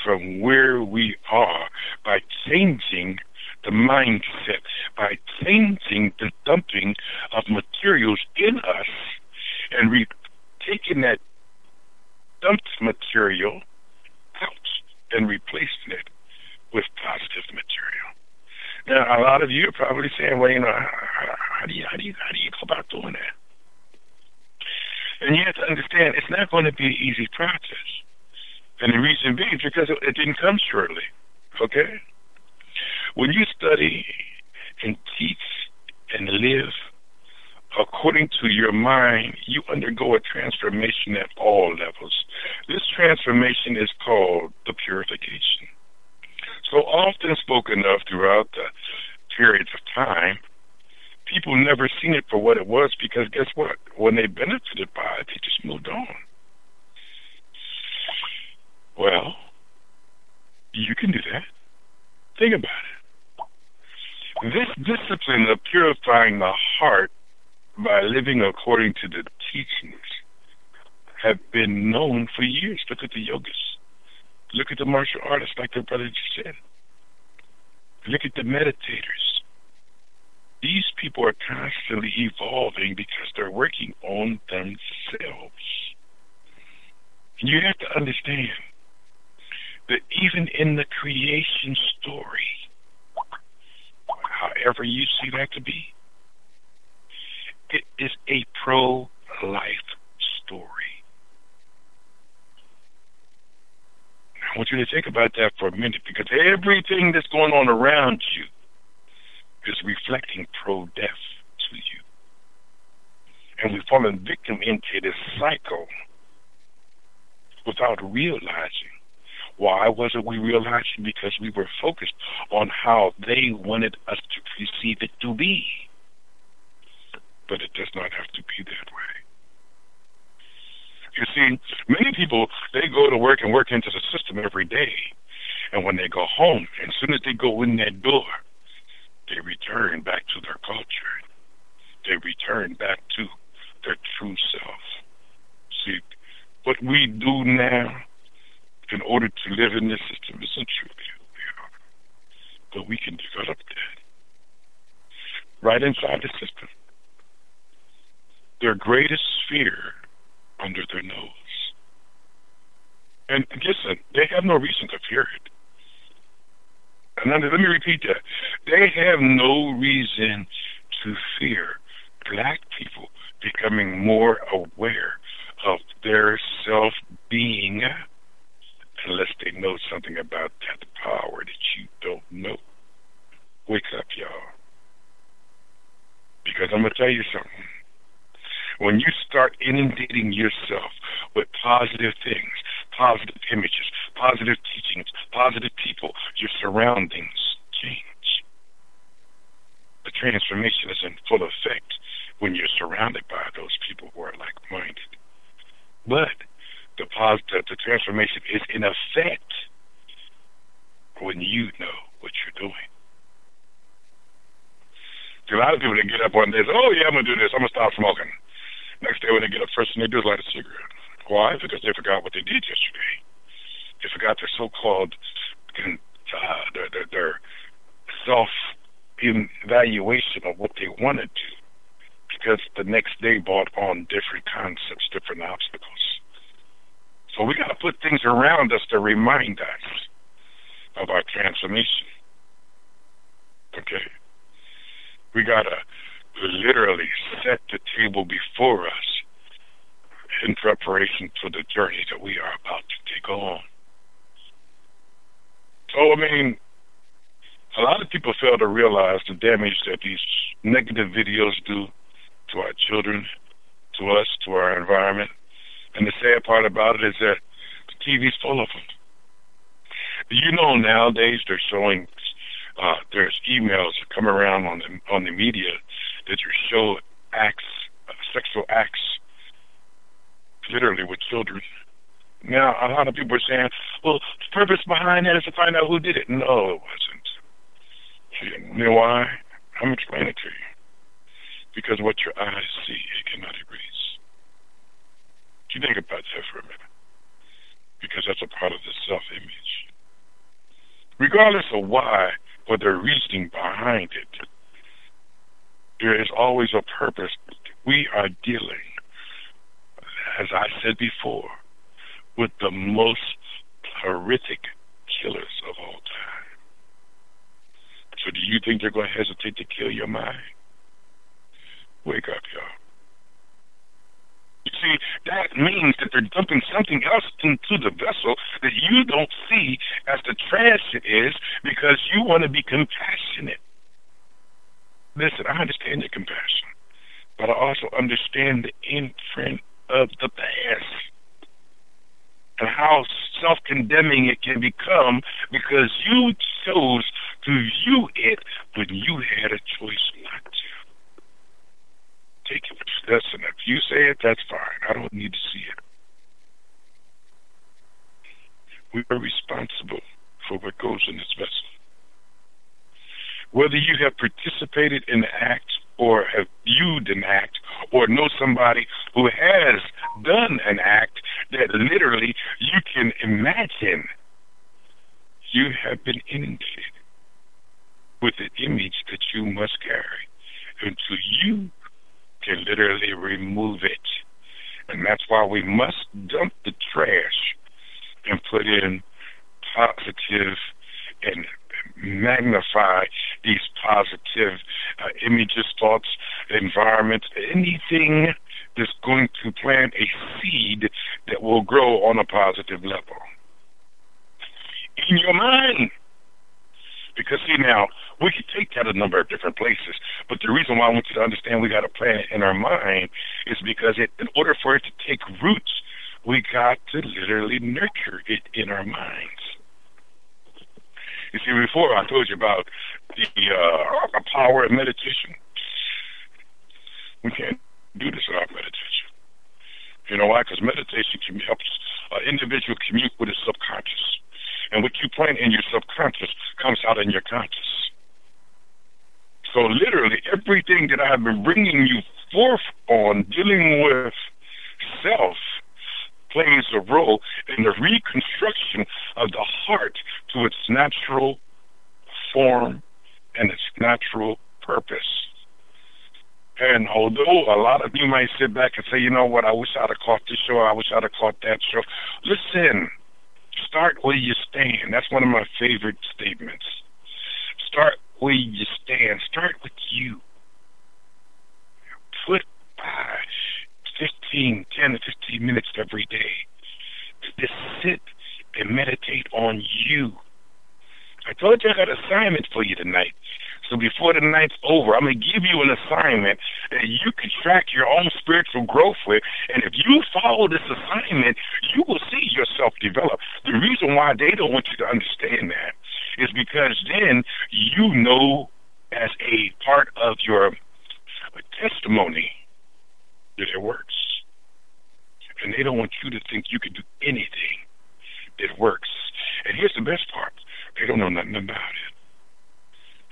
from where we are by changing the mindset, by changing the dumping of materials in us and taking that dumped material out and replacing it with positive material. Now, a lot of you are probably saying, well, you know, how do you go about doing that? And you have to understand, it's not going to be an easy process. And the reason being is because it didn't come shortly, okay? When you study and teach and live according to your mind, you undergo a transformation at all levels. This transformation is called the purification. So often spoken of throughout the periods of time, people never seen it for what it was because guess what? When they benefited by it, they just moved on. Well, you can do that. Think about it. This discipline of purifying the heart by living according to the teachings have been known for years. Look at the yogis. Look at the martial artists, like the brother just said. Look at the meditators. These people are constantly evolving because they're working on themselves. And you have to understand that even in the creation story, whatever you see that to be. It is a pro-life story. I want you to think about that for a minute, because everything that's going on around you is reflecting pro-death to you. And we've fallen victim into this cycle without realizing. Why wasn't we realizing? Because we were focused on how they wanted us to perceive it to be. But it does not have to be that way. You see, many people, they go to work and work into the system every day. And when they go home, as soon as they go in that door, they return back to their culture. They return back to their true self. See, what we do now in order to live in this system isn't truly who we are. But we can develop that right inside the system. Their greatest fear under their nose. And listen, they have no reason to fear it. And let me repeat that. They have no reason to fear black people becoming more aware of their self-being unless they know something about that power that you don't know. Wake up, y'all. Because I'm going to tell you something. When you start inundating yourself with positive things, positive images, positive teachings, positive people, your surroundings change. The transformation is in full effect when you're surrounded by those people who are like-minded. But the transformation is in effect when you know what you're doing. There are a lot of people that get up one day and say, oh, yeah, I'm going to do this. I'm going to stop smoking. Next day when they get up, first thing they do is light a cigarette. Why? Because they forgot what they did yesterday. They forgot their so-called, their self-evaluation of what they want to do. Because the next day brought on different concepts, different obstacles. So we got to put things around us to remind us of our transformation. Okay? We got to literally set the table before us in preparation for the journey that we are about to take on. So, I mean, a lot of people fail to realize the damage that these negative videos do to our children, to us, to our environment. And the sad part about it is that the TV's full of them. You know, nowadays they're showing, there's emails that come around on the media that you show acts, sexual acts, literally with children. Now, a lot of people are saying, well, the purpose behind that is to find out who did it. No, it wasn't. You know why? I'm explaining it to you. Because what your eyes see, it cannot erase. You think about that for a minute. Because that's a part of the self-image. Regardless of why or the reasoning behind it, there is always a purpose. We are dealing, as I said before, with the most horrific killers of all time. So do you think they're going to hesitate to kill your mind? Wake up, y'all. You see, that means that they're dumping something else into the vessel that you don't see as the trash it is because you want to be compassionate. Listen, I understand your compassion, but I also understand the imprint of the past and how self-condemning it can become because you chose to view it when you had a choice not to. Take it. Listen, if you say it, that's fine. I don't need to see it. We are responsible for what goes in this vessel. Whether you have participated in the act or have viewed an act or know somebody who has done an act that literally you can imagine, you have been inundated with an image that you must carry until you can literally remove it. And that's why we must dump the trash and put in positive and magnify these positive images, thoughts, environments, anything that's going to plant a seed that will grow on a positive level. In your mind. Because, see, now, we can take that a number of different places, but the reason why I want you to understand we got to plant it in our mind is because in order for it to take roots, we got to literally nurture it in our minds. You see, before I told you about the power of meditation. We can't do this without meditation. You know why? Because meditation helps an individual commute with his subconscious. And what you plant in your subconscious comes out in your conscious. So literally everything that I have been bringing you forth on dealing with self plays a role in the reconstruction of the heart to its natural form and its natural purpose. And although a lot of you might sit back and say, you know what, I wish I'd have caught this show, I wish I'd have caught that show. Listen, start where you stand. That's one of my favorite statements. Start where you stand. Start with you. Put 10 to 15 minutes every day to just sit and meditate on you. I told you I got an assignment for you tonight. So before the night's over, I'm going to give you an assignment that you can track your own spiritual growth with. And if you follow this assignment, you will see yourself develop. The reason why they don't want you to understand that is because then you know as a part of your testimony that it works. And they don't want you to think you can do anything that works. And here's the best part. They don't know nothing about it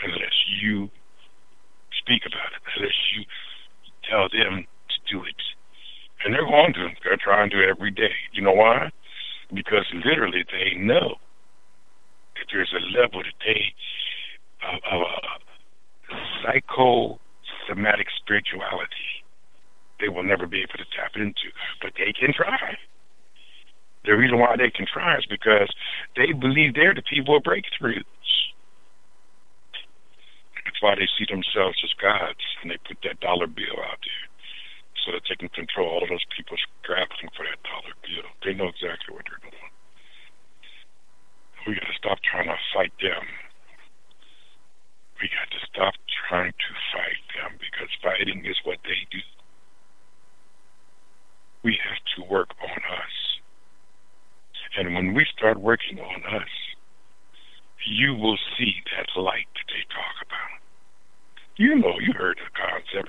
unless you speak about it, unless you tell them to do it. And they're going to. They're trying to do it every day. You know why? Because literally they know that there's a level that they of psychosomatic spirituality they will never be able to tap into. But they can try. The reason why they can try is because they believe they're the people of breakthroughs. That's why they see themselves as gods, and they put that dollar bill out there so that they can control all of those people scrabbling for that dollar bill. They know exactly what they're doing. We got to stop trying to fight them. We got to stop trying to fight them because fighting is what they do. We have to work on us. And when we start working on us, you will see that light that they talk about. You know, you heard the concept.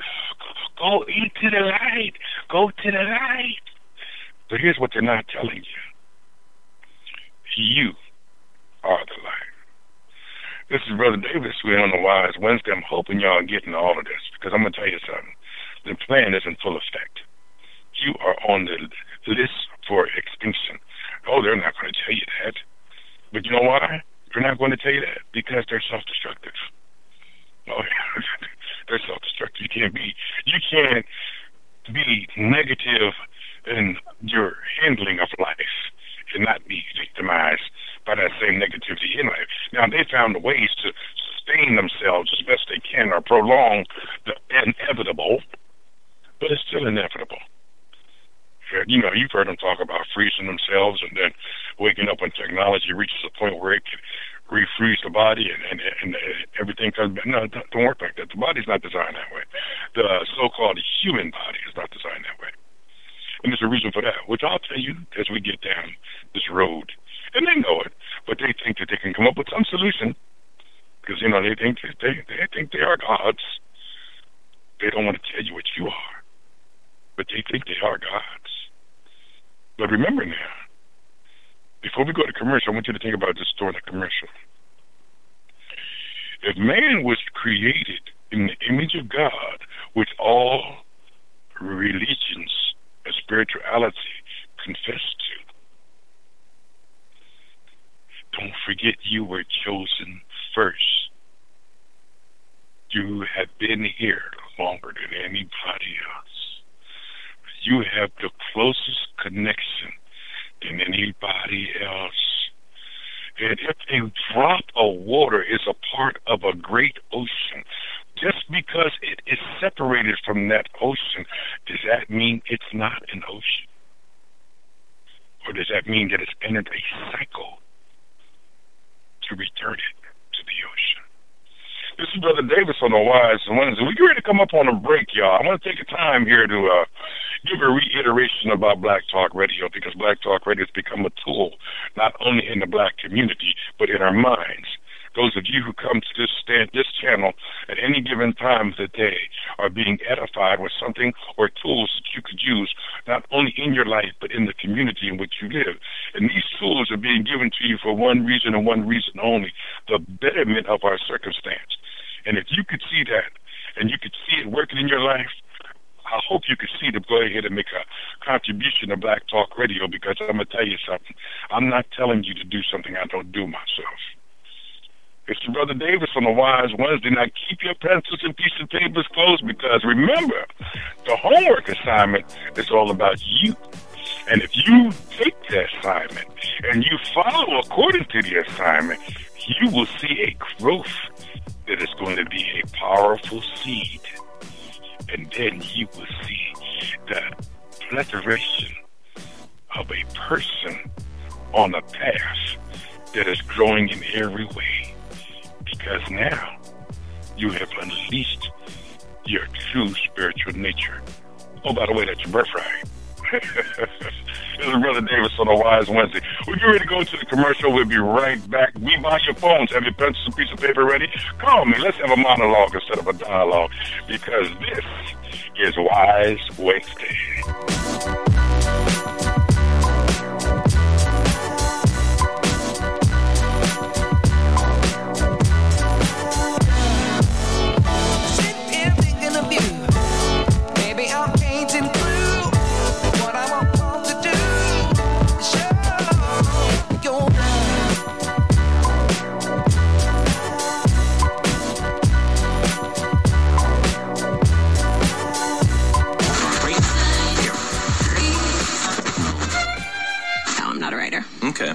Go into the light. Go to the light. But here's what they're not telling you. You are the light. This is Brother Davis. We're on the Wise Wednesday. I'm hoping y'all are getting all of this because I'm going to tell you something. The plan is in full effect. You are on the list for extinction. Oh, they're not going to tell you that. But you know why? They're not going to tell you that because they're self-destructive. Oh, they're self-destructive. You can't be negative in your handling of life and not be victimized by that same negativity in life. Now, they found ways to sustain themselves as best they can or prolong the inevitable, but it's still inevitable. You know, you've heard them talk about freezing themselves and then waking up when technology reaches a point where it can refreeze the body and everything comes back. No, it don't work like that. The body's not designed that way. The so-called human body is not designed that way. And there's a reason for that, which I'll tell you as we get down this road. And they know it, but they think that they can come up with some solution because, you know, they think they are gods. They don't want to tell you what you are, but they think they are gods. But remember now, before we go to commercial, I want you to think about this during the commercial. If man was created in the image of God, which all religions and spirituality confess to, don't forget you were chosen first. You have been here longer than anybody else. You have the closest connection than anybody else. And if a drop of water is a part of a great ocean, just because it is separated from that ocean, does that mean it's not an ocean? Or does that mean that it's entered a cycle to return it to the ocean? This is Brother Davis on the Wise Wednesday. We get ready to come up on a break, y'all. I want to take a time here to give a reiteration about Black Talk Radio, because Black Talk Radio has become a tool not only in the black community, but in our minds. Those of you who come to this channel at any given time of the day are being edified with something or tools that you could use not only in your life but in the community in which you live. And these tools are being given to you for one reason and one reason only: the betterment of our circumstance. And if you could see that and you could see it working in your life, I hope you could see to go ahead and make a contribution to Black Talk Radio, because I'm going to tell you something. I'm not telling you to do something I don't do myself. It's your Brother Davis on the Wise Wednesday. Now keep your pencils and pieces of papers close, because remember, the homework assignment is all about you. And if you take the assignment and you follow according to the assignment, you will see a growth that is going to be a powerful seed. And then you will see the proliferation of a person on a path that is growing in every way. Because now you have unleashed your true spiritual nature. Oh, by the way, that's your birthright. This is Brother Davis on a Wise Wednesday. We're getting ready to go to the commercial. We'll be right back. Be by your phones. Have your pencils and piece of paper ready. Call me. Let's have a monologue instead of a dialogue, because this is Wise Wednesday. Okay.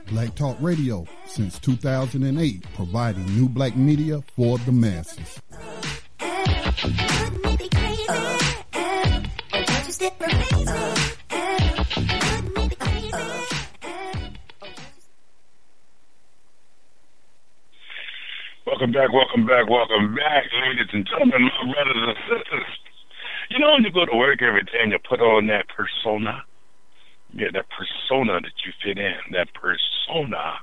Black Talk Radio since 2008, providing new black media for the masses. Welcome back, ladies and gentlemen, my brothers and sisters. You know, when you go to work every day and you put on that persona, that persona that you fit in, that persona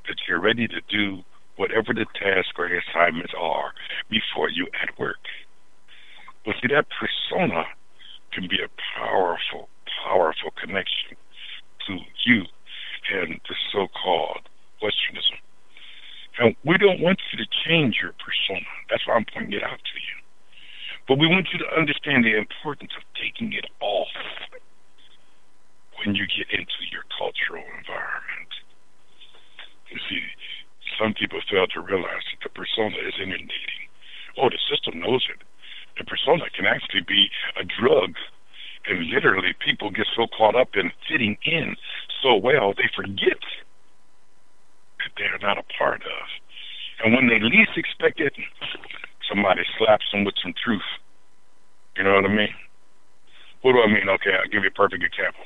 that you're ready to do whatever the tasks or assignments are before you at work. Well, see, that persona can be a powerful, powerful connection to you and the so-called Westernism. And we don't want you to change your persona. That's why I'm pointing it out to you. But we want you to understand the importance of taking it off when you get into your cultural environment. You see, some people fail to realize that the persona is inundating. Oh, the system knows it. The persona can actually be a drug. And literally, people get so caught up in fitting in so well, they forget that they're not a part of. And when they least expect it, somebody slaps them with some truth. You know what I mean? What do I mean? Okay, I'll give you a perfect example.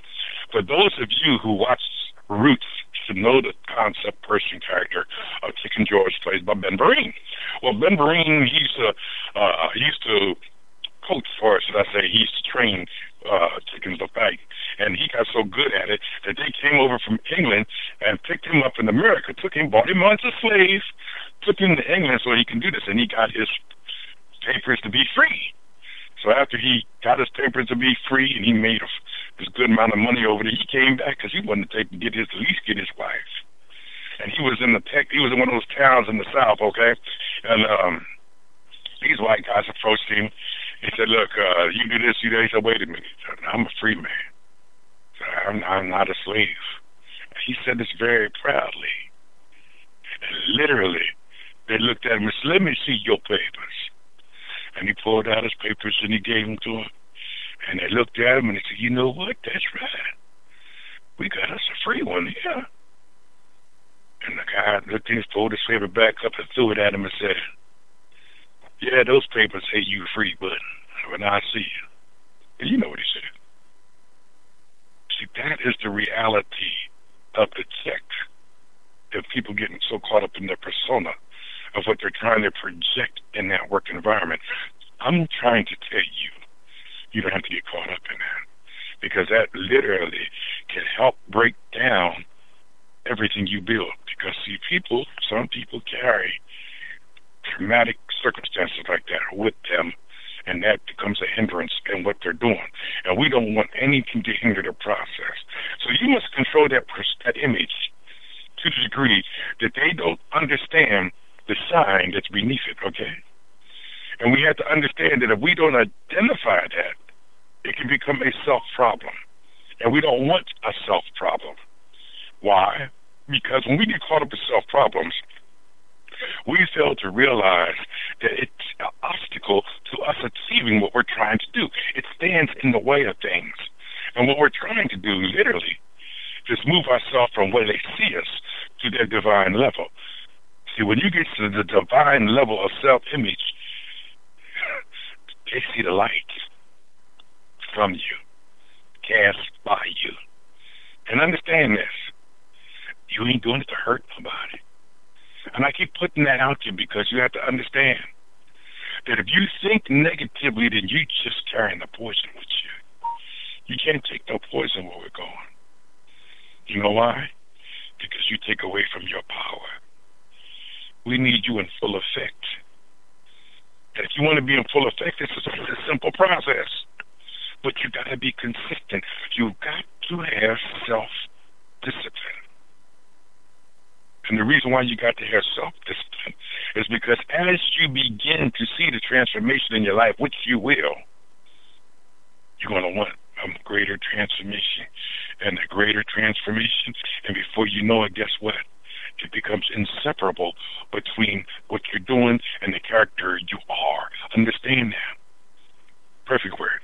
For those of you who watch Roots, should know the concept, person, character of Chicken George, played by Ben Vereen. Well, Ben Vereen, he used to coach for us, should I say. He used to train chickens to fight. And he got so good at it that they came over from England and picked him up in America, bought him on as a slave, took him to England so he can do this. And he got his papers to be free. So after he got his papers to be free and he made this good amount of money over there, he came back because he wanted to get his wife. And he was in one of those towns in the South, okay? And these white guys approached him. He said, look, you do this, you do that. He said, wait a minute. I'm a free man. I'm not a slave. He said this very proudly. And literally, they looked at him and said, let me see your papers. And he pulled out his papers and he gave them to him. And they looked at him and they said, you know what? That's right. We got us a free one here. And the guy looked at him, pulled his paper back up and threw it at him and said, yeah, those papers say you free, but when I see you. And you know what he said. See, that is the reality of the tech. Of people getting so caught up in their persona of what they're trying to project in that work environment. I'm trying to tell you, you don't have to get caught up in that, because that literally can help break down everything you build. Because, see, some people carry traumatic circumstances like that with them, and that becomes a hindrance in what they're doing. And we don't want anything to hinder the process. So you must control that image to the degree that they don't understand the sign that's beneath it, okay? And we have to understand that if we don't identify that, it can become a self-problem. And we don't want a self-problem. Why? Because when we get caught up in self-problems, we fail to realize that it's an obstacle to us achieving what we're trying to do. It stands in the way of things. And what we're trying to do, literally, is move ourselves from where they see us to their divine level. See, when you get to the divine level of self-image, they see the light from you, cast by you. And understand this. You ain't doing it to hurt nobody. And I keep putting that out there because you have to understand that if you think negatively, then you just carrying the poison with you. You can't take no poison where we're going. You know why? Because you take away from your power. We need you in full effect. And if you want to be in full effect, it's a simple process. But you got to be consistent. You've got to have self-discipline. And the reason why you got to have self-discipline is because as you begin to see the transformation in your life, which you will, you're going to want a greater transformation and a greater transformation. And before you know it, guess what? It becomes inseparable between what you're doing and the character you are. Understand that. Perfect word.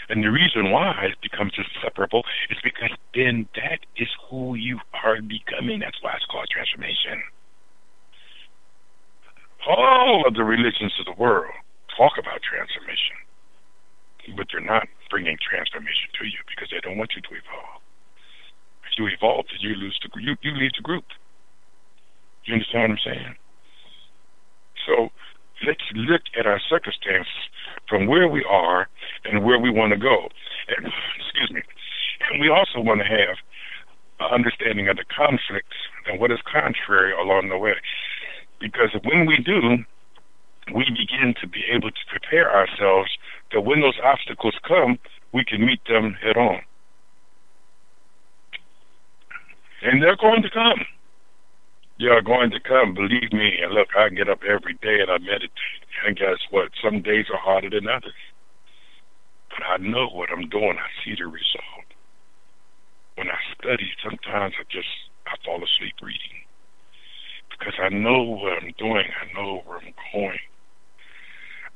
And the reason why it becomes inseparable is because then that is who you are becoming. That's why it's called transformation. All of the religions of the world talk about transformation, but they're not bringing transformation to you because they don't want you to evolve. If you evolve, then you leave the group. You understand what I'm saying? So let's look at our circumstances from where we are and where we want to go. And, and we also want to have an understanding of the conflicts and what is contrary along the way. Because when we do, we begin to be able to prepare ourselves that when those obstacles come, we can meet them head on. And they're going to come. They are going to come, believe me. And look, I get up every day and I meditate. And guess what? Some days are harder than others. But I know what I'm doing. I see the result. When I study, sometimes I fall asleep reading. Because I know what I'm doing. I know where I'm going.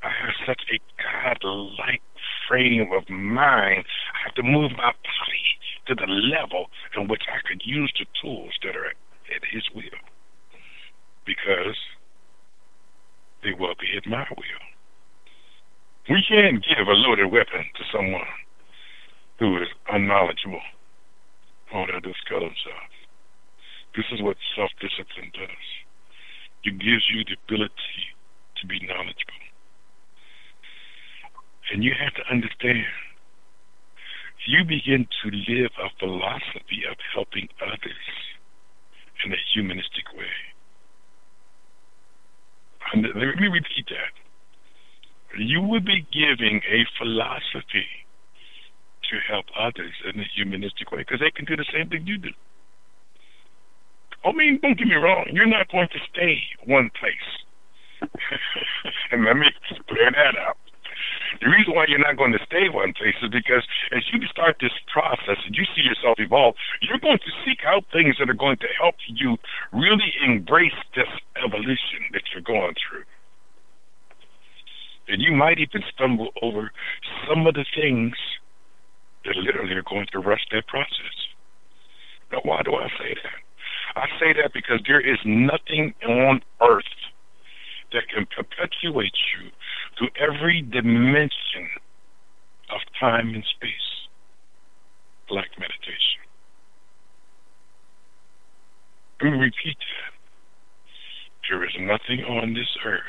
I have such a God-like frame of mind. I have to move my body to the level in which I could use the tools that are at His will. Because they will be at my will. We can't give a loaded weapon to someone who is unknowledgeable. All they'll do is kill themselves. This is what self-discipline does. It gives you the ability to be knowledgeable. And you have to understand, you begin to live a philosophy of helping others in a humanistic way. And let me repeat that. You will be giving a philosophy to help others in a humanistic way because they can do the same thing you do. I mean, don't get me wrong. You're not going to stay one place. And let me clear that out. The reason why you're not going to stay one place is because as you start this process and you see yourself evolve, you're going to seek out things that are going to help you really embrace this evolution that you're going through. And you might even stumble over some of the things that literally are going to rush that process. Now, why do I say that? I say that because there is nothing on earth that can perpetuate you through every dimension of time and space like meditation. Let me repeat that. There is nothing on this earth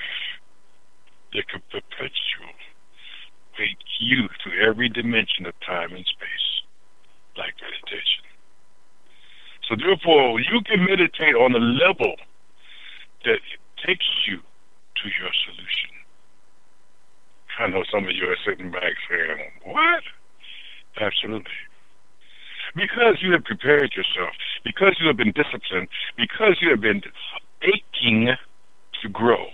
that can perpetuate you through every dimension of time and space like meditation. So therefore, you can meditate on a level that takes you to your solution. I know some of you are sitting back saying, what? Absolutely. Because you have prepared yourself, because you have been disciplined, because you have been aching to grow,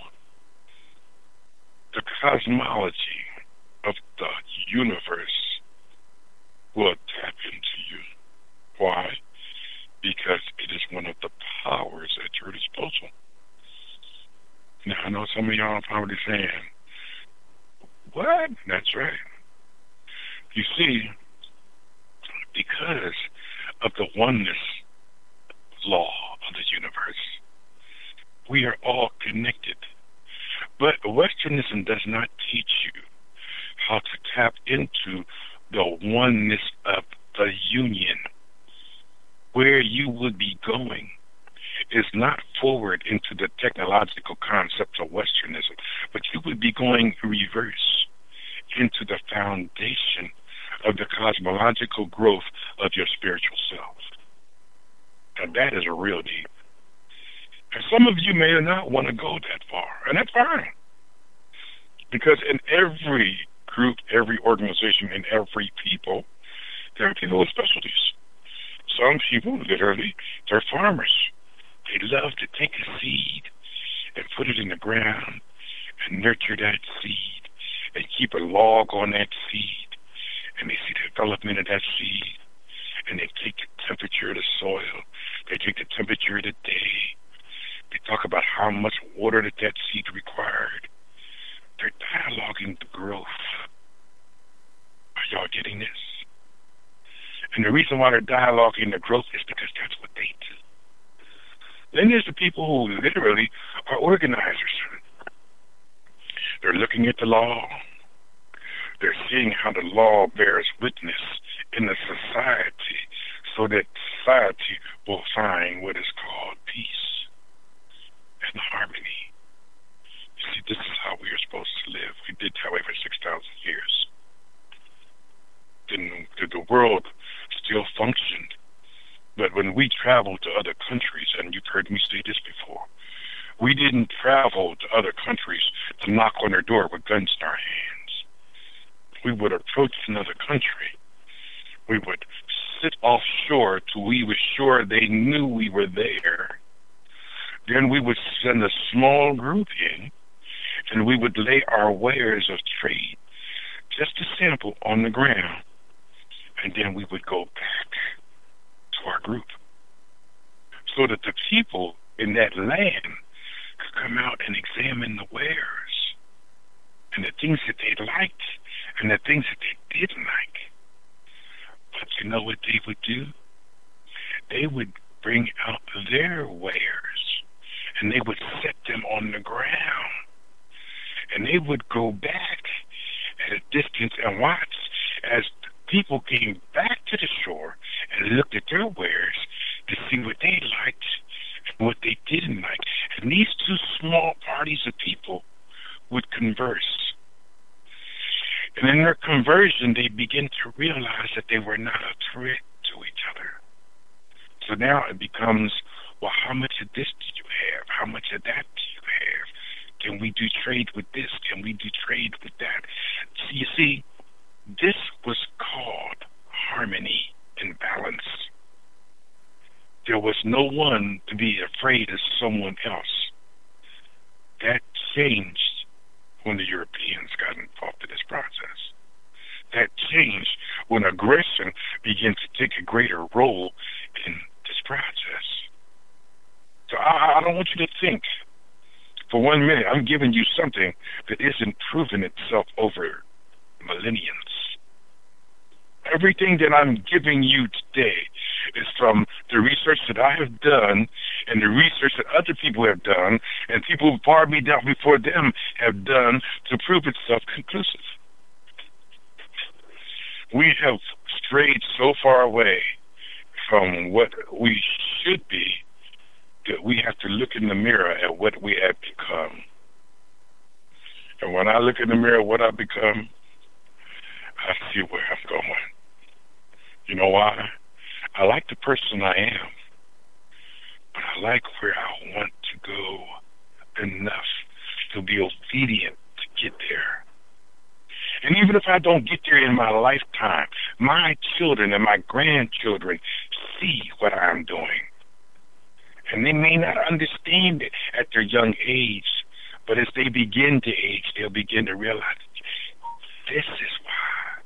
the cosmology of the universe will tap into you. Why? Because it is one of the powers at your disposal. Now, I know some of y'all are probably saying, what? That's right. You see, because of the oneness law of the universe, we are all connected. But Westernism does not teach you how to tap into the oneness of the union. Where you would be going is not forward into the technological concepts of Westernism, but you would be going reverse into the foundation of the cosmological growth of your spiritual self. And that is a real deep. And some of you may not want to go that far, and that's fine. Because in every group, every organization, and every people, there are people with specialties. Some people, literally, they're farmers. They love to take a seed and put it in the ground and nurture that seed and keep a log on that seed. And they see the development of that seed. And they take the temperature of the soil. They take the temperature of the day. They talk about how much water that seed required. They're dialoguing the growth. Are y'all getting this? And the reason why they're dialoguing the growth is because that's what they do. Then there's the people who literally are organizers. They're looking at the law. They're seeing how the law bears witness in the society so that society will find what is called peace and harmony. You see, this is how we are supposed to live. We did that way for 6,000 years. Then the world still functioned. But when we traveled to other countries, and you've heard me say this before, we didn't travel to other countries to knock on their door with guns in our hands. We would approach another country. We would sit offshore till we were sure they knew we were there. Then we would send a small group in, and we would lay our wares of trade, just a sample, on the ground. And then we would go back to our group so that the people in that land could come out and examine the wares and the things that they liked and the things that they didn't like. But you know what they would do? They would bring out their wares and they would set them on the ground. And they would go back at a distance and watch as people came back to the shore and looked at their wares to see what they liked and what they didn't like. And these two small parties of people would converse. And in their conversion, they begin to realize that they were not a threat to each other. So now it becomes, well, how much of this do you have? How much of that do you have? Can we do trade with this? Can we do trade with that? So you see, this was called harmony and balance. There was no one to be afraid of someone else. That changed when the Europeans got involved in this process. That changed when aggression began to take a greater role in this process. So I don't want you to think For 1 minute, I'm giving you something that isn't proven itself over millenniums. Everything that I'm giving you today is from the research that I have done and the research that other people have done and people far me down before them have done to prove itself conclusive. We have strayed so far away from what we should be that we have to look in the mirror at what we have become. And when I look in the mirror at what I've become, I see where I'm going. You know why? I like the person I am, but I like where I want to go enough to be obedient to get there. And even if I don't get there in my lifetime, my children and my grandchildren see what I'm doing. And they may not understand it at their young age, but as they begin to age, they'll begin to realize, this is why.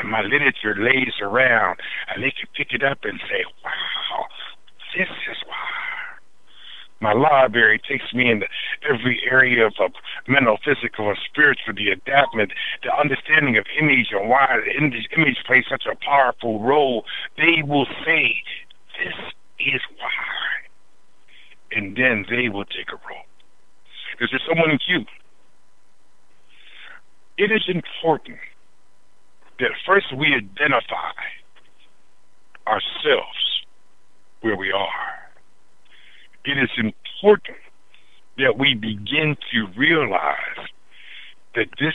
And my literature lays around, and they can pick it up and say, wow, this is why. My library takes me into every area of mental, physical, and spiritual, the adaptment, the understanding of image and why the image plays such a powerful role. They will say, this is why. And then they will take a role. Is there someone in queue? It is important that first we identify ourselves where we are. It is important that we begin to realize that this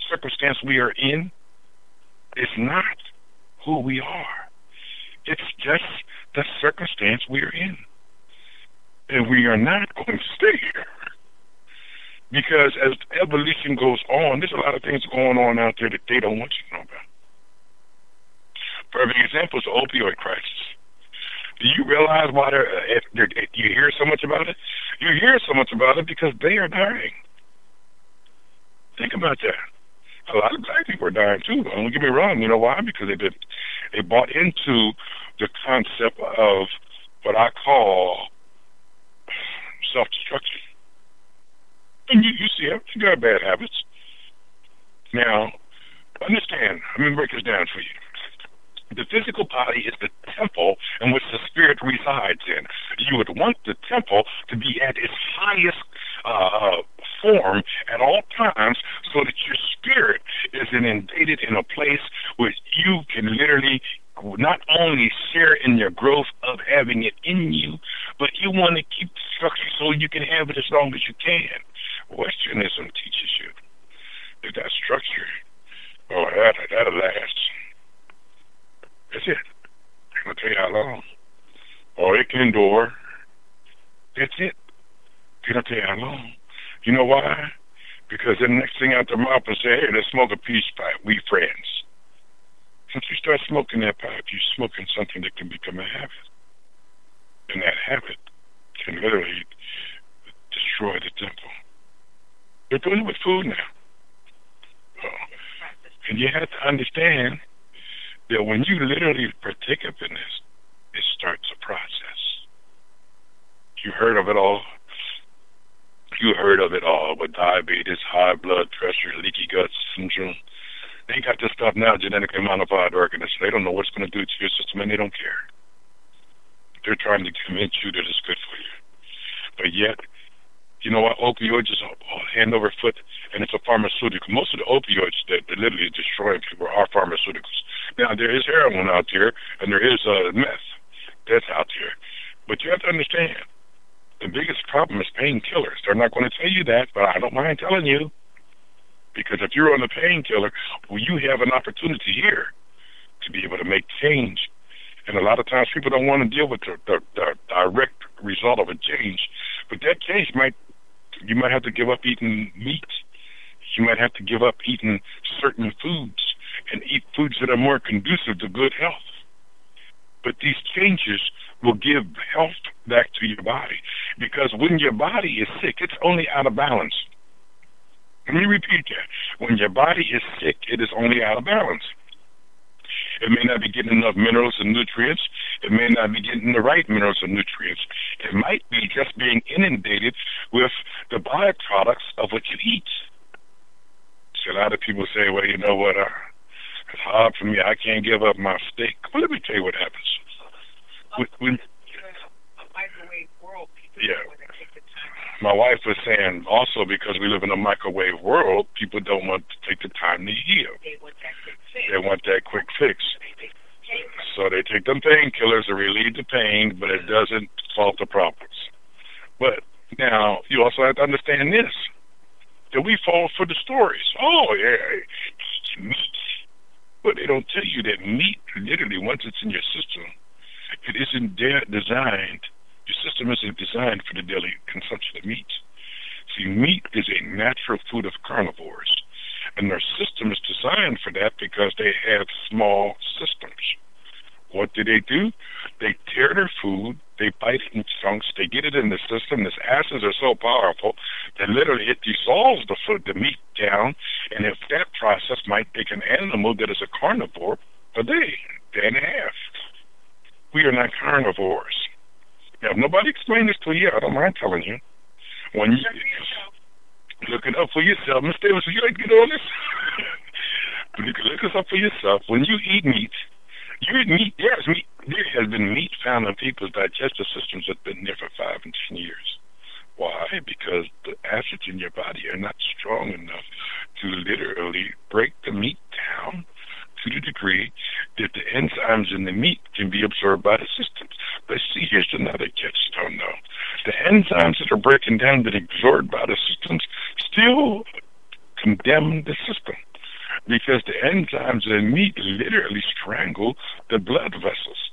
circumstance we are in is not who we are. It's just the circumstance we are in. And we are not going to stay here. Because as evolution goes on, there's a lot of things going on out there that they don't want you to know about. Perfect example is the opioid crisis. Do you realize why you hear so much about it? You hear so much about it because they are dying. Think about that. A lot of black people are dying too. Don't get me wrong. You know why? Because they bought into the concept of what I call self-destruction. And you see it. You got bad habits. Now, understand. Let me break this down for you. The physical body is the temple in which the spirit resides in. You would want the temple to be at its highest form at all times so that your spirit is invaded in a place where you can literally not only share in your growth of having it in you, but you want to keep the structure so you can have it as long as you can. Westernism teaches you that that structure, that'll last. That's it. I'm going to tell you how long. Or it can endure. That's it. I'm going to tell you how long. You know why? Because the next thing out their mouth and say, hey, let's smoke a peace pipe. We friends. Once you start smoking that pipe, you're smoking something that can become a habit. And that habit can literally destroy the temple. They're doing it with food now. And you have to understand that when you literally partake up in this, it starts a process. You heard of it all. You heard of it all with diabetes, high blood pressure, leaky gut syndrome. They got this stuff now, genetically modified organisms. They don't know what's going to do to your system, and they don't care. They're trying to convince you that it's good for you. But yet, you know what? Opioids is hand over foot, and it's a pharmaceutical. Most of the opioids that literally destroy people are pharmaceuticals. Now, there is heroin out there, and there is meth that's out there. But you have to understand, the biggest problem is painkillers. They're not going to tell you that, but I don't mind telling you. Because if you're on a painkiller, well, you have an opportunity here to be able to make change. And a lot of times people don't want to deal with the direct result of a change. But that change you might have to give up eating meat. You might have to give up eating certain foods and eat foods that are more conducive to good health. But these changes will give health back to your body. Because when your body is sick, it's only out of balance. Let me repeat that. When your body is sick, it is only out of balance. It may not be getting enough minerals and nutrients. It may not be getting the right minerals and nutrients. It might be just being inundated with the byproducts of what you eat. So a lot of people say, well, you know what, it's hard for me. I can't give up my steak. Well, let me tell you what happens. When a microwave world, people yeah. don't want to take the time. My wife was saying also because we live in a microwave world, people don't want to take the time to heal. They want that quick fix. They want that quick fix. So they take them painkillers to relieve the pain, but it doesn't solve the problems. But now you also have to understand this, that we fall for the stories. Oh, yeah, it's meat. But they don't tell you that meat, literally, once it's in your system, it isn't designed. Your system isn't designed for the daily consumption of meat. See, meat is a natural food of carnivores, and their system is designed for that because they have small systems. What do? They tear their food, they bite it in chunks, they get it in the system. These acids are so powerful that literally it dissolves the food, the meat down, and if that process might take an animal that is a carnivore a day and a half. We are not carnivores. Now, if nobody explained this to you, I don't mind telling you. When you look it up for yourself, Mr. Davis, would you like to get on this? But you can look this up for yourself. When you eat meat, there has been meat found in people's digestive systems that's been there for 5 and 10 years. Why? Because the acids in your body are not strong enough to literally break the meat down to the degree that the enzymes in the meat can be absorbed by the systems. But see, here's another catch, don't know. The enzymes that are breaking down that are absorbed by the systems still condemn the system, because the enzymes in meat literally strangle the blood vessels.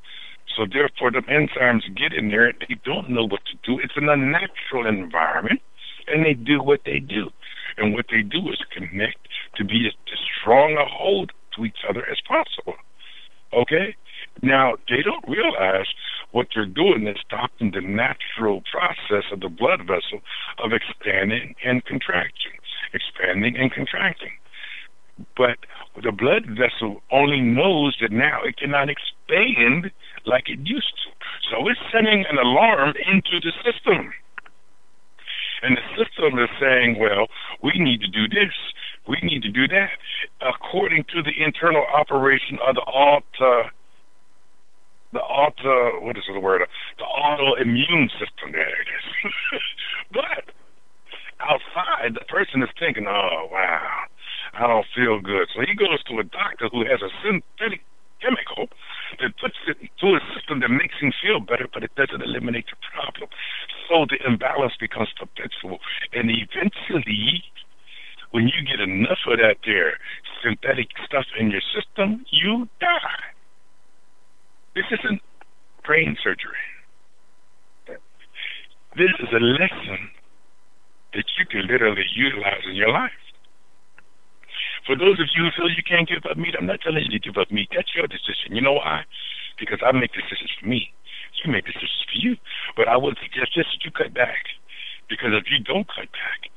So therefore, the enzymes get in there, and they don't know what to do. It's an unnatural environment, and they do what they do. And what they do is connect to be as strong a hold to each other as possible. Okay? Now, they don't realize what they're doing is stopping the natural process of the blood vessel of expanding and contracting, expanding and contracting. But the blood vessel only knows that now it cannot expand like it used to. So it's sending an alarm into the system. And the system is saying, well, we need to do this, we need to do that, according to the internal operation of the autoimmune system. There it is. But outside, the person is thinking, oh, wow, I don't feel good. So he goes to a doctor who has a synthetic chemical that puts it into a system that makes him feel better, but it doesn't eliminate the problem. So the imbalance becomes perpetual. And eventually, when you get enough of that there synthetic stuff in your system, you die. This isn't brain surgery. This is a lesson that you can literally utilize in your life. For those of you who feel you can't give up meat, I'm not telling you to give up meat. That's your decision. You know why? Because I make decisions for me. You make decisions for you. But I would suggest this, that you cut back. Because if you don't cut back,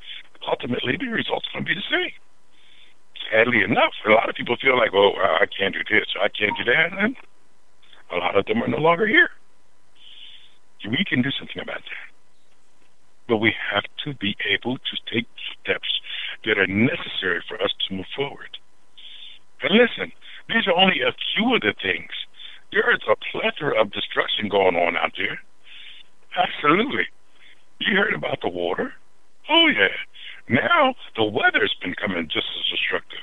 ultimately the results are going to be the same. Sadly enough, a lot of people feel like, oh, I can't do this, I can't do that. And a lot of them are no longer here. We can do something about that. But we have to be able to take steps that are necessary for us to move forward. And listen, these are only a few of the things. There is a plethora of destruction going on out there. Absolutely. You heard about the water? Oh, yeah. Now the weather's been coming just as destructive.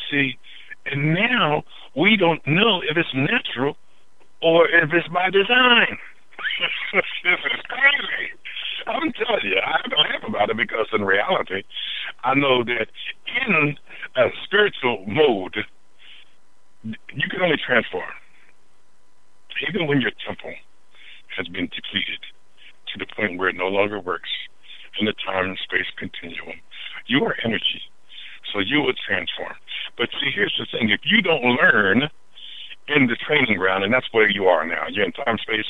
See, and now we don't know if it's natural or if it's by design. This is crazy. I'm telling you, I don't laugh about it because in reality, I know that in a spiritual mode, you can only transform. Even when your temple has been depleted to the point where it no longer works in the time and space continuum, you are energy, so you will transform. But see, here's the thing. If you don't learn in the training ground, and that's where you are now, you're in time space,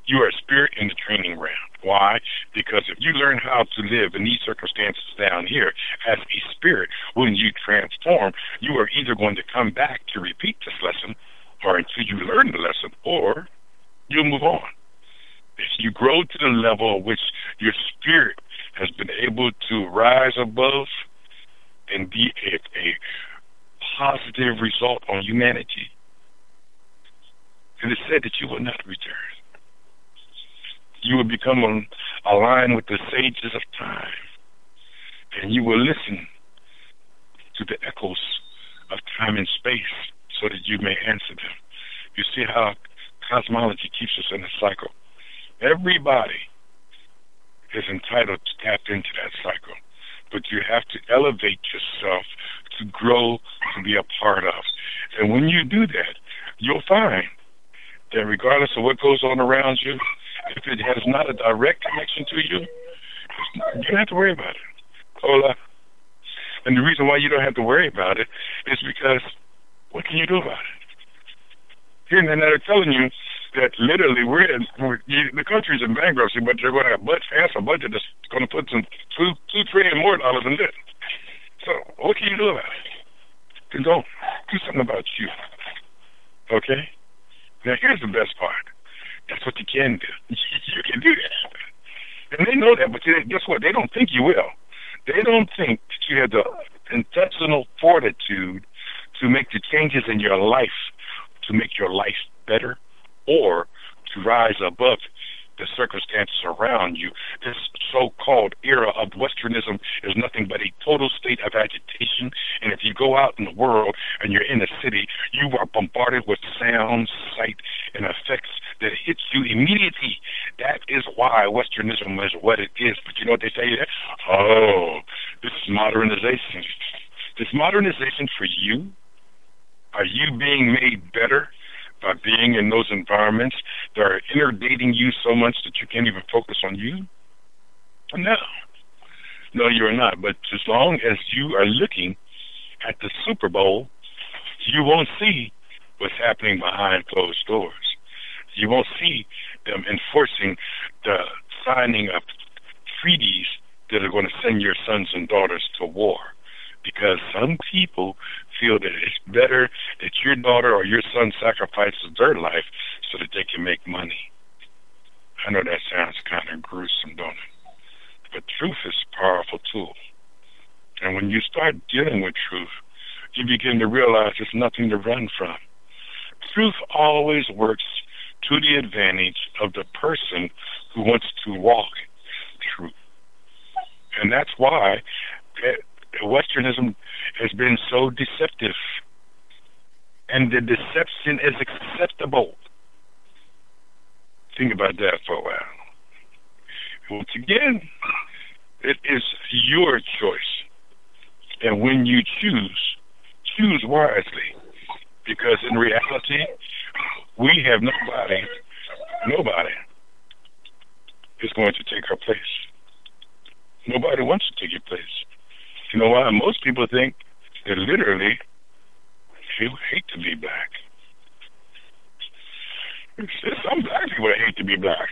you are a spirit in the training ground. Why? Because if you learn how to live in these circumstances down here as a spirit, when you transform, you are either going to come back to repeat this lesson or until you learn the lesson, or you'll move on. If you grow to the level of which your spirit has been able to rise above and be a positive result on humanity, it is said that you will not return. You will become aligned with the sages of time, and you will listen to the echoes of time and space so that you may answer them. You see how cosmology keeps us in a cycle. Everybody is entitled to tap into that cycle, but you have to elevate yourself to grow, to be a part of. And when you do that, you'll find that regardless of what goes on around you, if it has not a direct connection to you, you don't have to worry about it. Hola. And the reason why you don't have to worry about it is because what can you do about it? Here and they're telling you that literally the country's in bankruptcy, but they're going to have a budget that's going to put some $2 trillion more dollars in debt. So what can you do about it? Then don't do something about you. Okay? Now here's the best part. That's what you can do. You can do that. And they know that, but guess what? They don't think you will. They don't think that you have the intentional fortitude to make the changes in your life, to make your life better, or to rise above the circumstances around you. This so-called era of Westernism is nothing but a total state of agitation. And if you go out in the world and you're in a city, you are bombarded with sounds, sight, and effects that hits you immediately. That is why Westernism is what it is. But you know what they say? Oh, this is modernization. This modernization for you? Are you being made better by being in those environments that are inundating you so much that you can't even focus on you? No, you're not. But as long as you are looking at the Super Bowl, you won't see what's happening behind closed doors. You won't see them enforcing the signing of treaties that are going to send your sons and daughters to war. Because some people feel that it's better that your daughter or your son sacrifices their life so that they can make money. I know that sounds kind of gruesome, don't it? But truth is a powerful tool. And when you start dealing with truth, you begin to realize there's nothing to run from. Truth always works to the advantage of the person who wants to walk truth. And that's why Westernism has been so deceptive. And the deception is acceptable. Think about that for a while. Once again, it is your choice. And when you choose wisely. Because in reality, we have nobody is going to take our place. Nobody wants to take your place. You know why? Most people think that literally they hate to be black. There's some black people that hate to be black.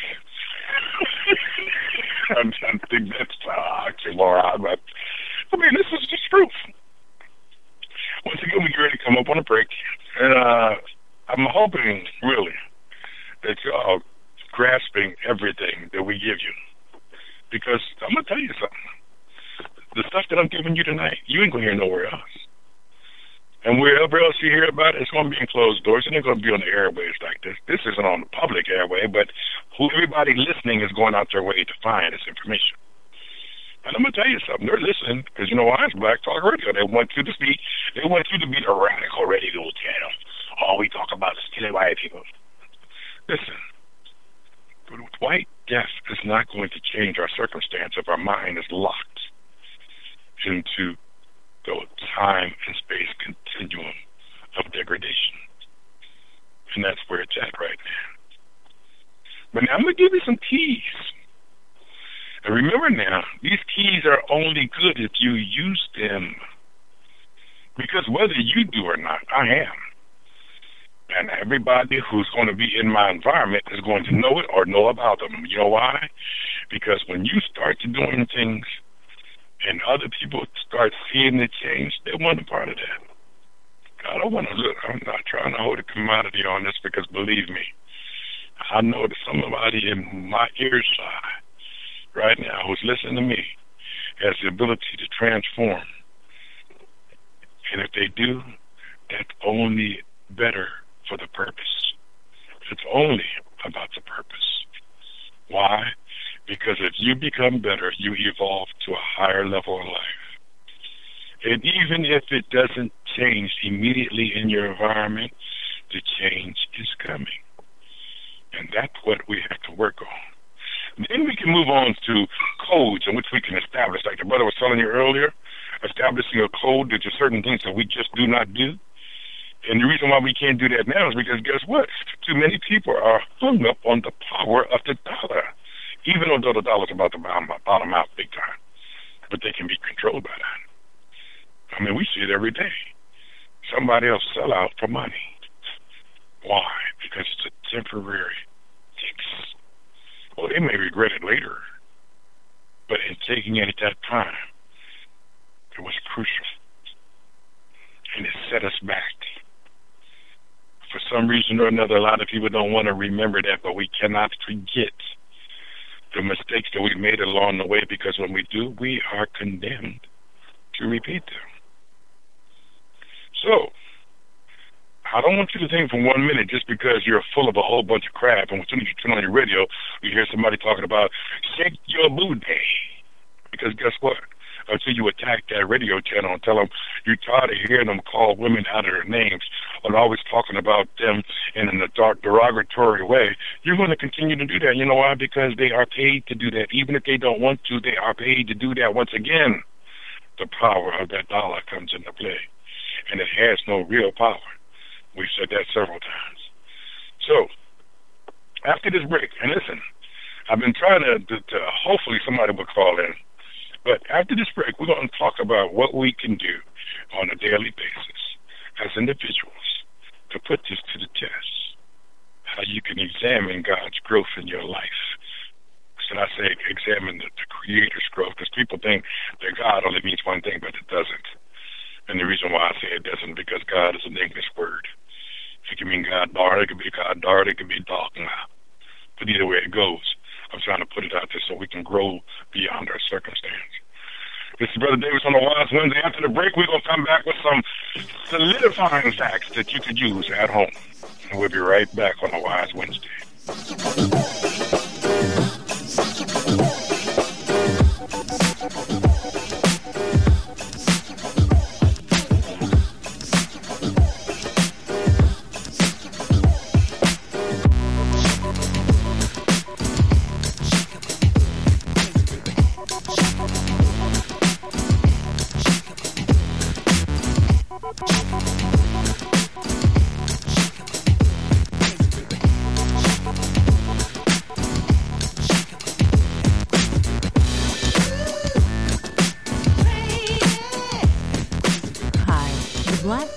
I think that's oxymoron, but I mean, this is just truth. Once again, we get ready to come up on a break, and I'm hoping, really, that y'all grasping everything that we give you. Because I'm going to tell you something. The stuff that I'm giving you tonight, you ain't going to hear nowhere else. And wherever else you hear about it, it's going to be in closed doors. It ain't going to be on the airwaves like this. This isn't on the public airway, but everybody listening is going out their way to find this information. And I'm going to tell you something. They're listening because, you know why? It's Black Talk Radio. They want you to be the radical radio channel. All we talk about is killing white people. Listen, white death is not going to change our circumstance if our mind is locked into the time and space continuum of degradation. And that's where it's at right now. But now I'm going to give you some keys. And remember now, these keys are only good if you use them. Because whether you do or not, I am. And everybody who's going to be in my environment is going to know it or know about them. You know why? Because when you start to doing things and other people start seeing the change, they want a part of that. God don't want to look. I'm not trying to hold a commodity on this because, believe me, I know that somebody in my earside right now who's listening to me has the ability to transform. And if they do, that's only better for the purpose. It's only about the purpose. Why? Because if you become better, you evolve to a higher level of life. And even if it doesn't change immediately in your environment, the change is coming. And that's what we have to work on. Then we can move on to codes in which we can establish, like the brother was telling you earlier, establishing a code that there's certain things that we just do not do. And the reason why we can't do that now is because guess what? Too many people are hung up on the power of the dollar, even though the dollar's about to bottom out big time. But they can be controlled by that. I mean, we see it every day. Somebody else sell out for money. Why? Because it's a temporary fix. Well, they may regret it later, but in taking it at that time, it was crucial. And it set us back. For some reason or another, a lot of people don't want to remember that, but we cannot forget the mistakes that we made along the way, because when we do, we are condemned to repeat them. So, I don't want you to think for 1 minute just because you're full of a whole bunch of crap, and as soon as you turn on your radio, you hear somebody talking about shake your booty. Because guess what? Until you attack that radio channel and tell them you're tired of hearing them call women out of their names and always talking about them in a derogatory way, you're going to continue to do that. You know why? Because they are paid to do that. Even if they don't want to, they are paid to do that. Once again, the power of that dollar comes into play. And it has no real power. We've said that several times. So, after this break, and listen, I've been trying to hopefully somebody will call in, but after this break, we're going to talk about what we can do on a daily basis as individuals to put this to the test, how you can examine God's growth in your life. Should I say examine the Creator's growth? Because people think that God only means one thing, but it doesn't. And the reason why I say it doesn't, because God is an English word. It can mean God daughter, it can be God daughter, it can be dog now. But either way it goes, I'm trying to put it out there so we can grow beyond our circumstance. This is Brother Davis on the Wise Wednesday. After the break, we're going to come back with some solidifying facts that you could use at home. And we'll be right back on the Wise Wednesday.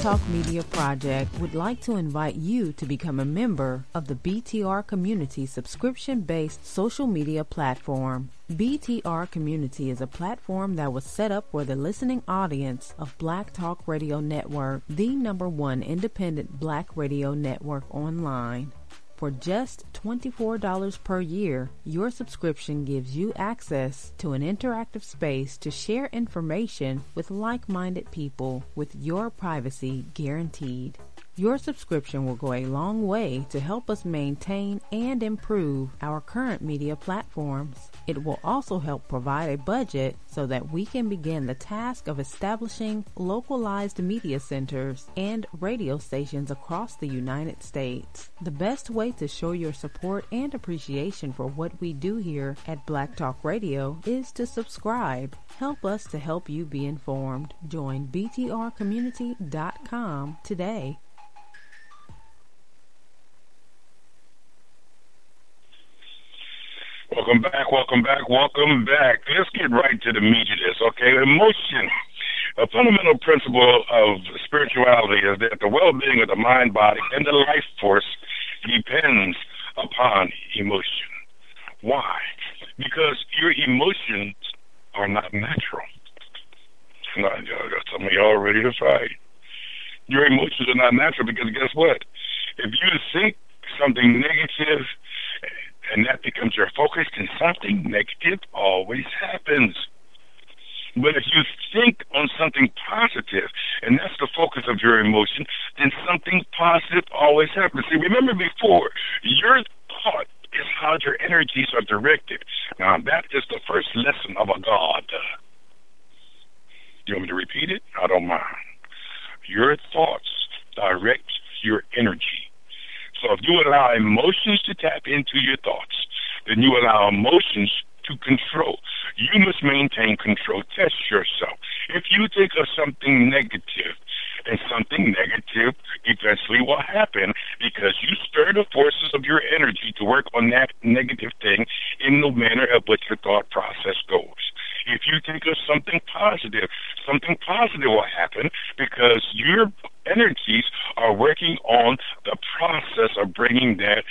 Talk Media Project would like to invite you to become a member of the BTR Community subscription-based social media platform. BTR Community is a platform that was set up for the listening audience of Black Talk Radio Network, the #1 independent black radio network online. For just $24 per year, your subscription gives you access to an interactive space to share information with like-minded people with your privacy guaranteed. Your subscription will go a long way to help us maintain and improve our current media platforms. It will also help provide a budget so that we can begin the task of establishing localized media centers and radio stations across the United States. The best way to show your support and appreciation for what we do here at Black Talk Radio is to subscribe. Help us to help you be informed. Join btrcommunity.com today. Welcome back, welcome back, welcome back. Let's get right to the meat of this, okay? Emotion. A fundamental principle of spirituality is that the well-being of the mind, body, and the life force depends upon emotion. Why? Because your emotions are not natural. Some of y'all ready to fight. Your emotions are not natural because guess what? If you think something negative and that becomes your focus, then something negative always happens. But if you think on something positive, and that's the focus of your emotion, then something positive always happens. See, remember before, your thought is how your energies are directed. Now, that is the first lesson of a God. You want me to repeat it? I don't mind. Your thoughts direct your energy. So if you allow emotions to tap into your thoughts, then you allow emotions to control. You must maintain control. Test yourself. If you think of something negative, and something negative eventually will happen because you stir the forces of your energy to work on that negative thing in the manner of which your thought process goes. If you think of something positive will happen because your energies are working on the process of bringing that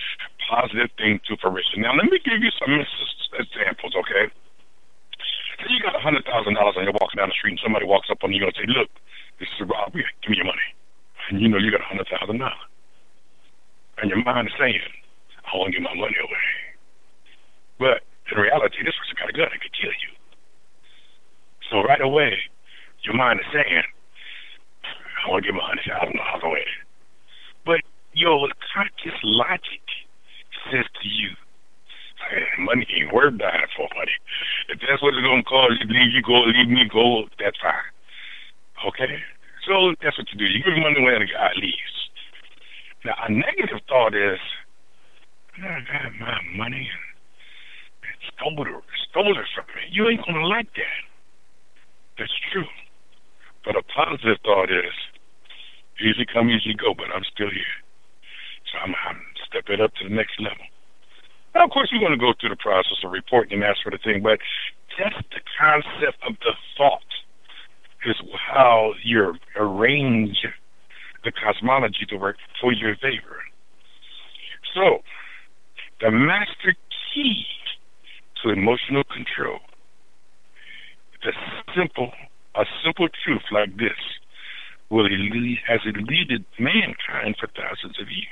positive thing to fruition. Now, let me give you some examples, okay? Say you got $100,000 and you're walking down the street and somebody walks up on you and say, look, this is a robbery, give me your money. And you know you got $100,000. And your mind is saying, I want to give my money away. But in reality, this person got a gun and could kill you. So right away, your mind is saying, I want to give $100,000 away. But your conscious logic says to you, hey, money ain't worth dying for, buddy. If that's what it's going to cost, leave me go, that's fine. Okay? So that's what you do. You give money away and the guy leaves. Now, a negative thought is, I got my money and stole it from me. You ain't going to like that. That's true. But a positive thought is, easy come, easy go, but I'm still here. So I'm stepping up to the next level. Now, of course, you're going to go through the process of reporting and that sort of thing, but just the concept of the thought is how you arrange the cosmology to work for your favor. So, the master key to emotional control, a simple truth like this has eluded mankind for thousands of years.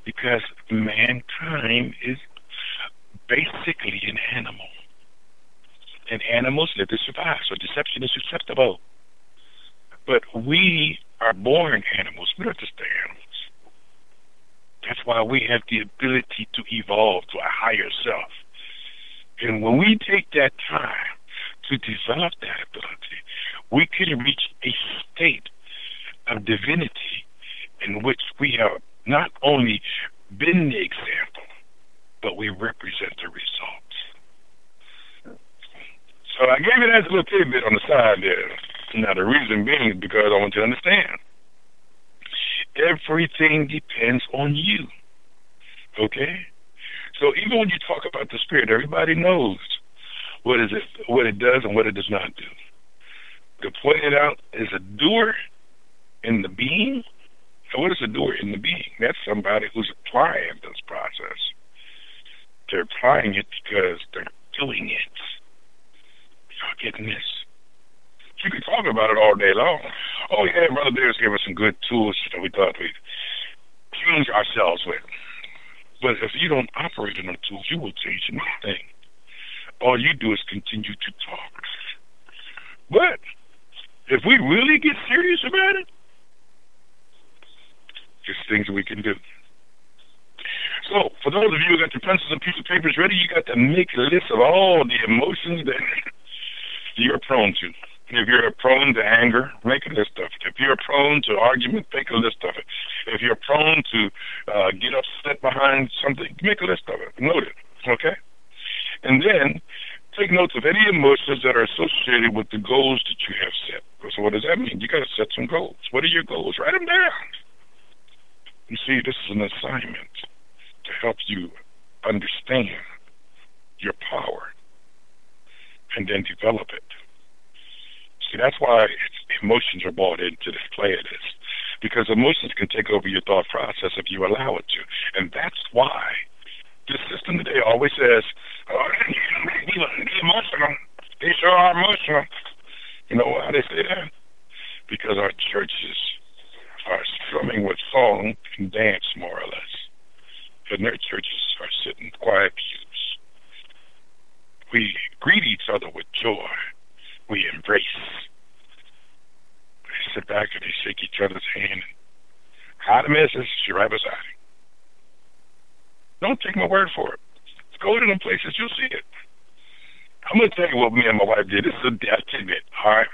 Because mankind is basically an animal. And animals live to survive, so deception is susceptible. But we are born animals. We don't just animals. That's why we have the ability to evolve to a higher self. And when we take that time to develop that ability, we can reach a state of divinity in which we have not only been the example, but we represent the results. So I gave you that little tidbit on the side there. Now the reason being is because I want you to understand. Everything depends on you. Okay? So even when you talk about the spirit, everybody knows what it does and what it does not do. To point it out is a doer in the being. So what is a doer in the being? That's somebody who's applying this process. They're applying it because they're doing it. Y'all getting this? You can talk about it all day long. Oh yeah, Brother Bears gave us some good tools that we thought we'd change ourselves with. But if you don't operate in the tools, you will change nothing. All you do is continue to talk. But if we really get serious about it, there's things we can do. So, for those of you who got your pencils and piece of papers ready, you got to make a list of all the emotions that you're prone to. If you're prone to anger, make a list of it. If you're prone to argument, make a list of it. If you're prone to get upset behind something, make a list of it. Note it, okay? And then take notes of any emotions that are associated with the goals that you have set. So what does that mean? You got to set some goals. What are your goals? Write them down. You see, this is an assignment to help you understand your power and then develop it. See, that's why emotions are brought into this play of this. Because emotions can take over your thought process if you allow it to. And that's why this system today always says, oh, be emotional. They sure are emotional. You know why they say that? Because our churches strumming with song and dance, more or less. And their churches are sitting quiet pews. We greet each other with joy. We embrace. They sit back and they shake each other's hand. How the message, you're right beside him. Don't take my word for it. Go to them places, you'll see it. I'm going to tell you what me and my wife did. This is a tidbit, all right?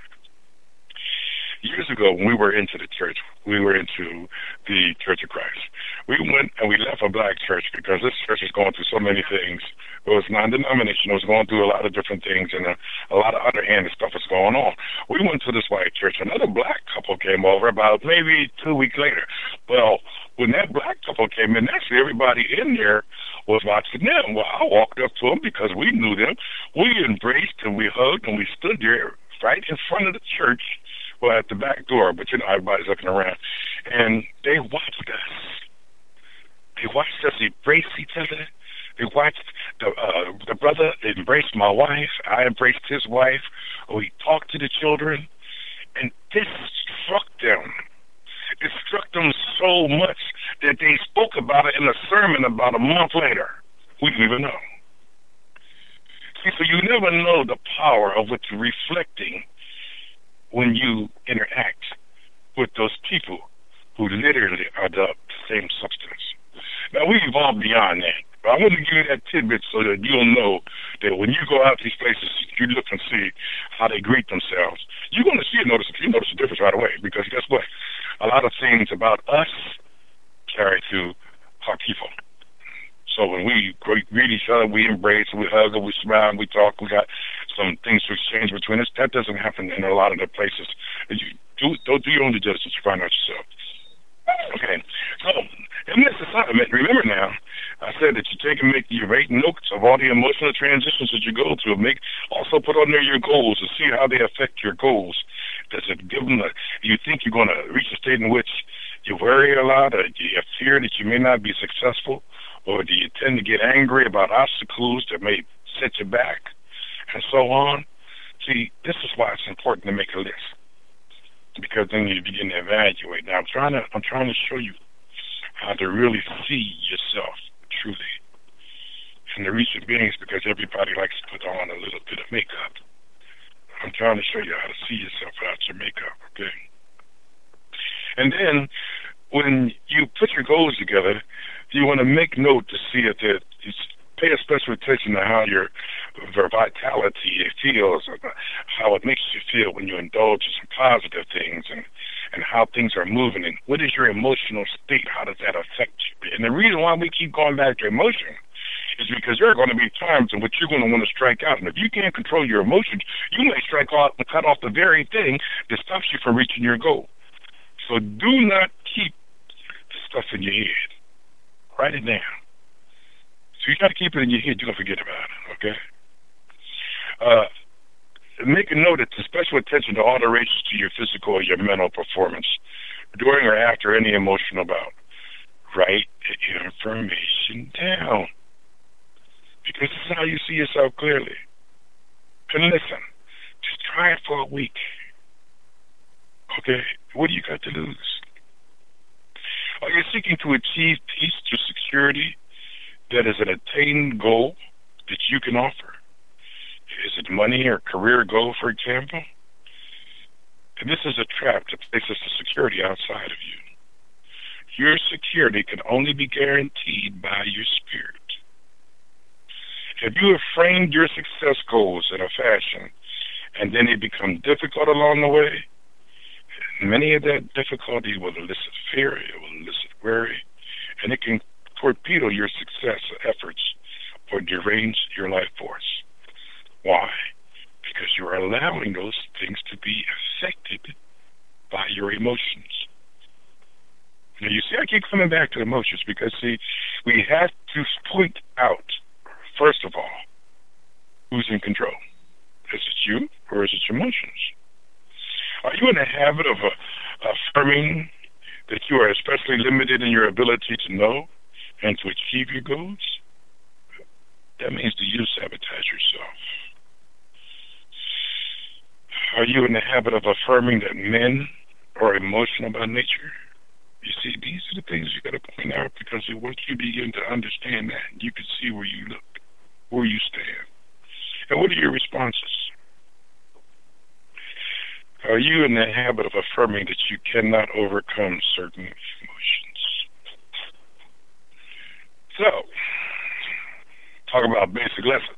Years ago, when we were into the church, we were into the Church of Christ. We went and we left a black church because this church was going through so many things. It was non-denominational. It was going through a lot of different things, and a lot of underhanded stuff was going on. We went to this white church. Another black couple came over about maybe 2 weeks later. Well, when that black couple came in, actually everybody in there was watching them. Well, I walked up to them because we knew them. We embraced and we hugged and we stood there right in front of the church. Well, at the back door, but everybody's looking around. And they watched us. They watched us embrace each other. They watched the brother embrace my wife. I embraced his wife. We talked to the children. And this struck them. It struck them so much that they spoke about it in a sermon about a month later. We didn't even know. See, so you never know the power of what you're reflecting when you interact with those people who literally are the same substance. Now, we evolved beyond that. But I want to give you that tidbit so that you'll know that when you go out to these places, you look and see how they greet themselves. You're going to see you notice a difference right away, because guess what? A lot of things about us carry to our people. So when we greet each other, we embrace, we hug, we smile, we talk, we got some things to exchange between us. That doesn't happen in a lot of the places. Don't do your own due diligence to find out yourself. Okay, so in this assignment, remember now, I said that you take and you write notes of all the emotional transitions that you go through. Also put on there your goals and see how they affect your goals. Does it give them you think you're going to reach a state in which you worry a lot, or do you have fear that you may not be successful, or do you tend to get angry about obstacles that may set you back, and so on? See, this is why it's important to make a list, because then you begin to evaluate. Now, I'm trying to show you how to really see yourself truly. And the reason being is because everybody likes to put on a little bit of makeup. I'm trying to show you how to see yourself without your makeup, okay? And then when you put your goals together, you want to make note to see if you pay a special attention to how your vitality feels, how it makes you feel when you indulge in some positive things, and how things are moving, and what is your emotional state, how does that affect you? And the reason why we keep going back to emotion is because there are going to be times in which you're going to want to strike out, and if you can't control your emotions, you may strike out and cut off the very thing that stops you from reaching your goal. So do not keep stuff in your head. Write it down. So you got to keep it in your head. You're going to forget about it, okay? Make a note of special attention to alterations to your physical or your mental performance during or after any emotional bout. Write the information down, because this is how you see yourself clearly. And listen, just try it for a week. Okay? What do you got to lose? Are you seeking to achieve peace through security that is an attained goal that you can offer? Is it money or career goal, for example? And this is a trap that places the security outside of you. Your security can only be guaranteed by your spirit. If you have framed your success goals in a fashion and then they become difficult along the way, many of that difficulty will elicit fear, it will elicit worry, and it can torpedo your success efforts or derange your life force. Why? Because you are allowing those things to be affected by your emotions. Now, you see, I keep coming back to emotions because, see, we have to point out, first of all, who's in control. Is it you or is it your emotions? Are you in the habit of affirming that you are especially limited in your ability to know and to achieve your goals? That means that you sabotage yourself. Are you in the habit of affirming that men are emotional by nature? You see, these are the things you got to point out, because once you begin to understand that, you can see where you look, where you stand. And what are your responses? Are you in the habit of affirming that you cannot overcome certain emotions? So, talk about basic lessons.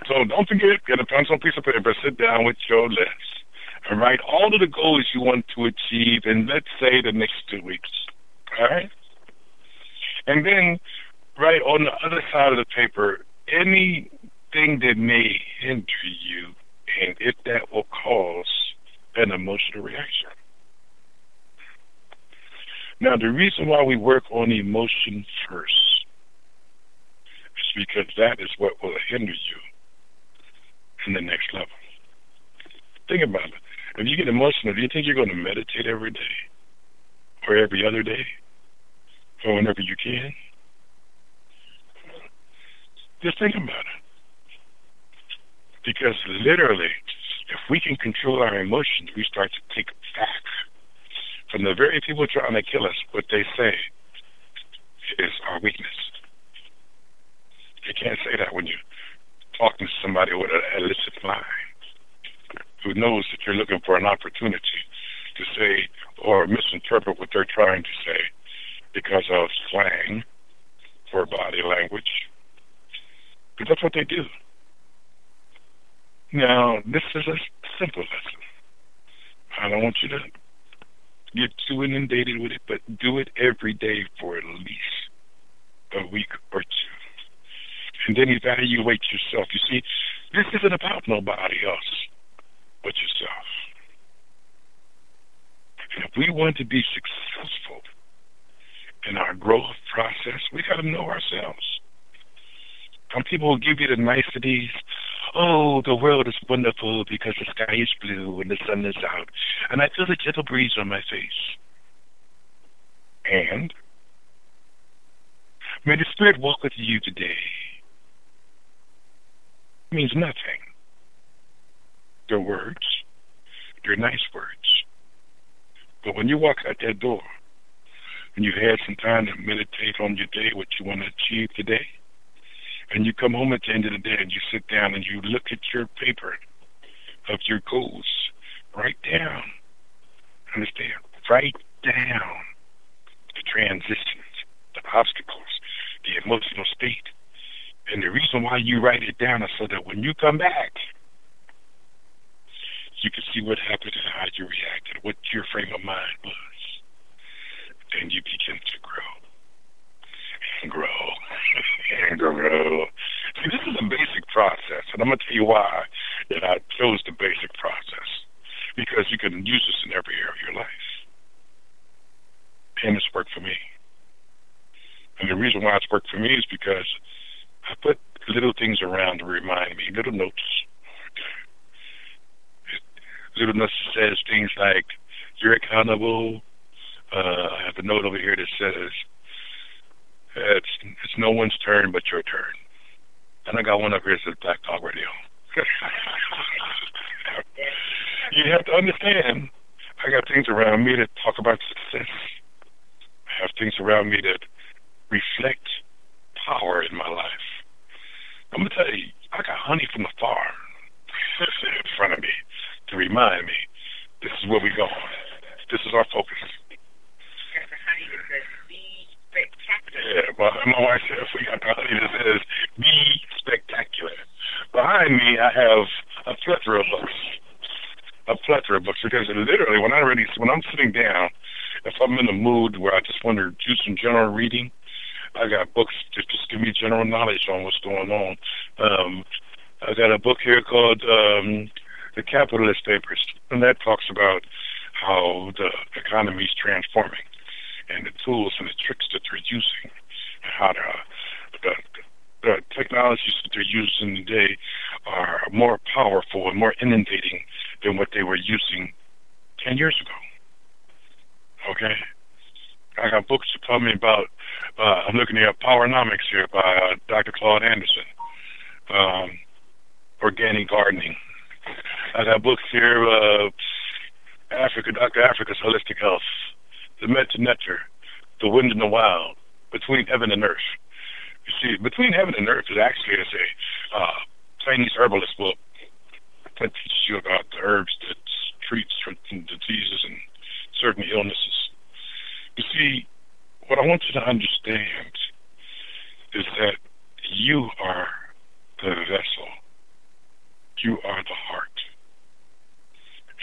So don't forget, get a pencil and piece of paper, sit down with your list, and write all of the goals you want to achieve in, let's say, the next 2 weeks. All right? And then write on the other side of the paper anything that may hinder you, and if that will cause an emotional reaction. Now, the reason why we work on emotion first is because that is what will hinder you in the next level. Think about it. If you get emotional, do you think you're going to meditate every day? Or every other day? Or whenever you can? Just think about it. Because literally, if we can control our emotions, we start to take back from the very people trying to kill us. What they say is our weakness. You can't say that when you're talking to somebody with an illicit mind who knows that you're looking for an opportunity to say or misinterpret what they're trying to say because of slang or body language. Because that's what they do. Now, this is a simple lesson. I don't want you to get too inundated with it, but do it every day for at least a week or two. And then evaluate yourself. You see, this isn't about nobody else but yourself. And if we want to be successful in our growth process, we got to know ourselves. Some people will give you the niceties. Oh, the world is wonderful because the sky is blue and the sun is out, and I feel a gentle breeze on my face. And may the Spirit walk with you today. It means nothing. They're words. They're nice words. But when you walk out that door and you've had some time to meditate on your day, what you want to achieve today, and you come home at the end of the day and you sit down and you look at your paper of your goals, write down, understand, write down the transitions, the obstacles, the emotional state. And the reason why you write it down is so that when you come back, you can see what happened and how you reacted, what your frame of mind was. Then you begin to grow. And grow. And grow. See, this is a basic process, and I'm going to tell you why that I chose the basic process. Because you can use this in every area of your life. And it's worked for me. And the reason why it's worked for me is because I put little things around to remind me, little notes. Little notes that says things like, you're accountable. I have a note over here that says, it's no one's turn but your turn. And I got one up here that says Black Talk Radio. You have to understand, I got things around me that talk about success. I have things around me that reflect power in my life. I'm going to tell you, I got honey from the farm in front of me to remind me this is where we're going. This is our focus. Yeah, well, my wife said we got the honey that says be spectacular. Behind me, I have a plethora of books. Because literally, when I'm sitting down, if I'm in a mood where I just want to do some general reading, I got books that just give me general knowledge on what's going on. I got a book here called The Capitalist Papers, and that talks about how the economy is transforming and the tools and the tricks that they're using, and how the technologies that they're using today are more powerful and more inundating than what they were using 10 years ago. Okay? I got books that tell me about, I'm looking at Powernomics here by Dr. Claude Anderson, organic gardening. I got books here, Dr. Africa's Holistic Health. the meta-netter, the wind and the wild, between heaven and earth. You see, between heaven and earth is actually, as a Chinese herbalist book that teaches you about the herbs that treat certain diseases and certain illnesses. You see, what I want you to understand is that you are the vessel. You are the heart.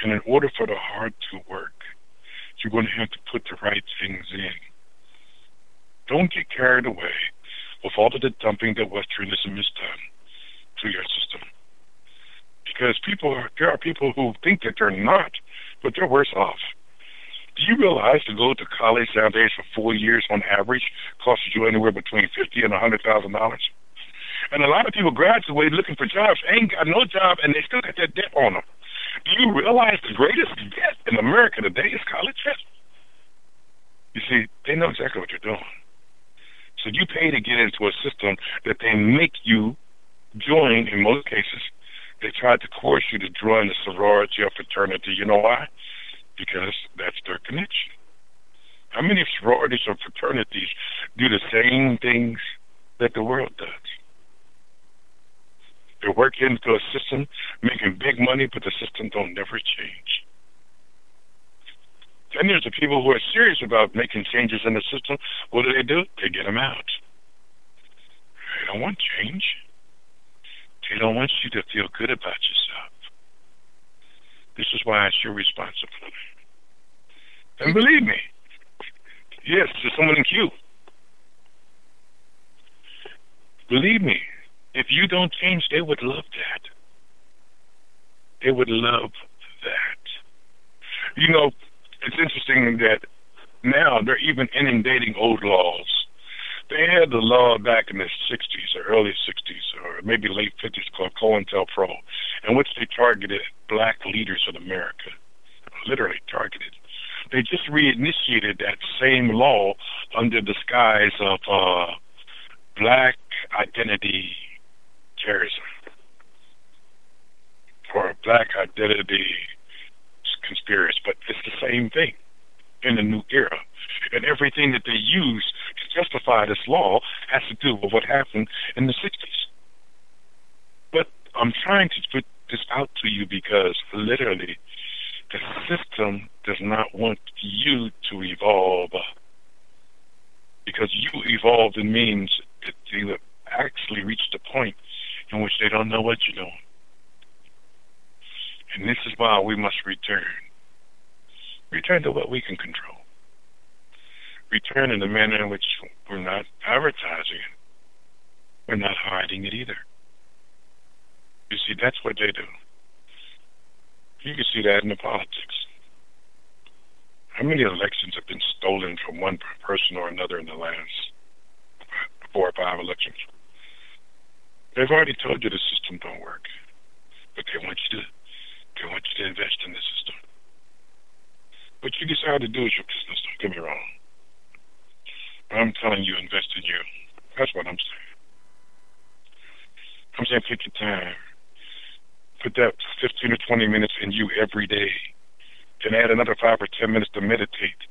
And in order for the heart to work, you're going to have to put the right things in. Don't get carried away with all of the dumping that Westernism has done to your system. Because there are people who think that they're not, but they're worse off. Do you realize to go to college nowadays for 4 years on average costs you anywhere between $50,000 and $100,000? And a lot of people graduate looking for jobs, ain't got no job, and they still got that debt on them. Do you realize the greatest debt in America today is college debt? You see, they know exactly what you're doing. So you pay to get into a system that they make you join, in most cases. They tried to coerce you to join a sorority or fraternity. You know why? Because that's their connection. How many sororities or fraternities do the same things that the world does? They work into a system, making big money, but the system don't never change. Then there's the people who are serious about making changes in the system. What do? They get them out. They don't want change. They don't want you to feel good about yourself. This is why it's your responsibility. And believe me, yes, there's someone in queue. Believe me, if you don't change, they would love that. They would love that. You know, it's interesting that now they're even inundating old laws. They had the law back in the 60s or early 60s or maybe late 50s called COINTELPRO, in which they targeted black leaders in America, literally targeted. They just reinitiated that same law under the guise of black identity terrorism or black identity conspiracy, but it's the same thing in the new era. And everything that they use to justify this law has to do with what happened in the 60s. But I'm trying to put this out to you because literally the system does not want you to evolve. Because you evolved, it means that you have actually reached a point in which they don't know what you're doing. And this is why we must return. Return to what we can control. Return in the manner in which we're not advertising it. We're not hiding it either. You see, that's what they do. You can see that in the politics. How many elections have been stolen from one person or another in the last 4 or 5 elections? They've already told you the system don't work, but they want you to invest in the system. What you decide to do is your business. Don't get me wrong. I'm telling you, invest in you. That's what I'm saying. I'm saying take your time. Put that 15 or 20 minutes in you every day. Then add another 5 or 10 minutes to meditate.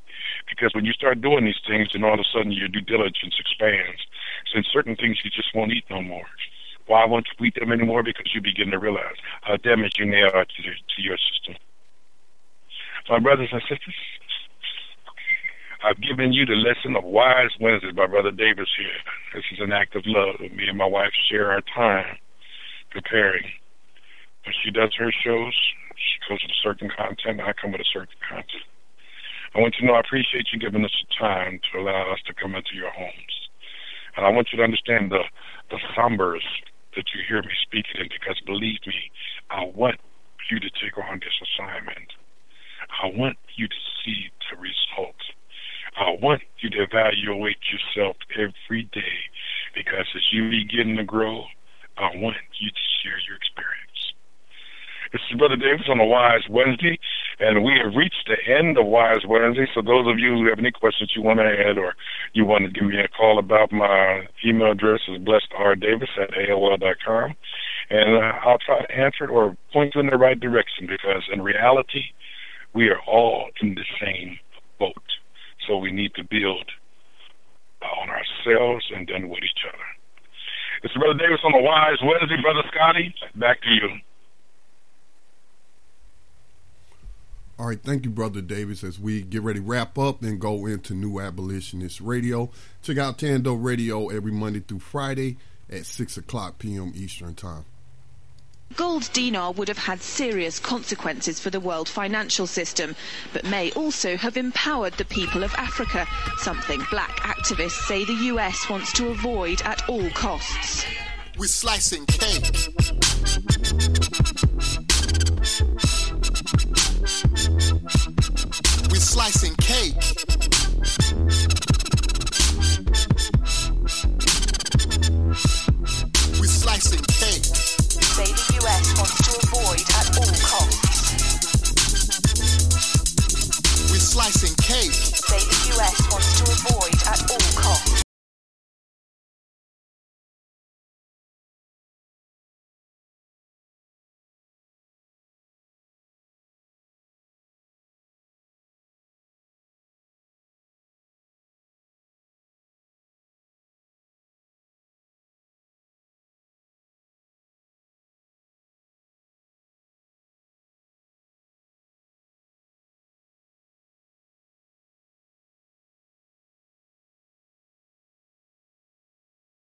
Because when you start doing these things, then all of a sudden your due diligence expands. Since certain things you just won't eat no more. Why won't you eat them anymore? Because you begin to realize how damaging they are to your system. My brothers and sisters, I've given you the lesson of Wise Wednesdays. My brother Davis here. This is an act of love. Me and my wife share our time preparing. When she does her shows, she goes with a certain content, I come with a certain content. I want you to know I appreciate you giving us the time to allow us to come into your homes. And I want you to understand the sombers that you hear me speaking in, because believe me, I want you to take on this assignment. I want you to see the results. I want you to evaluate yourself every day, because as you begin to grow, I want you to share your experience. This is Brother Davis on a Wise Wednesday, and we have reached the end of Wise Wednesday. So those of you who have any questions you want to add or you want to give me a call about, my email address is blessedrdavis@aol.com, and I'll try to answer it or point you in the right direction, because in reality, we are all in the same boat. build on ourselves and then with each other. It's Brother Davis on the Wise Wednesday. Brother Scotty, back to you. All right, thank you, Brother Davis. As we get ready to wrap up and go into New Abolitionist Radio, check out Thando Radio every Monday through Friday at 6 o'clock p.m. Eastern Time. Gold dinar would have had serious consequences for the world financial system, but may also have empowered the people of Africa, something black activists say the US wants to avoid at all costs. We're slicing cake. We're slicing cake. We're slicing cake. Say the US wants to avoid at all costs. We're slicing cake. Say the US wants to avoid at all costs.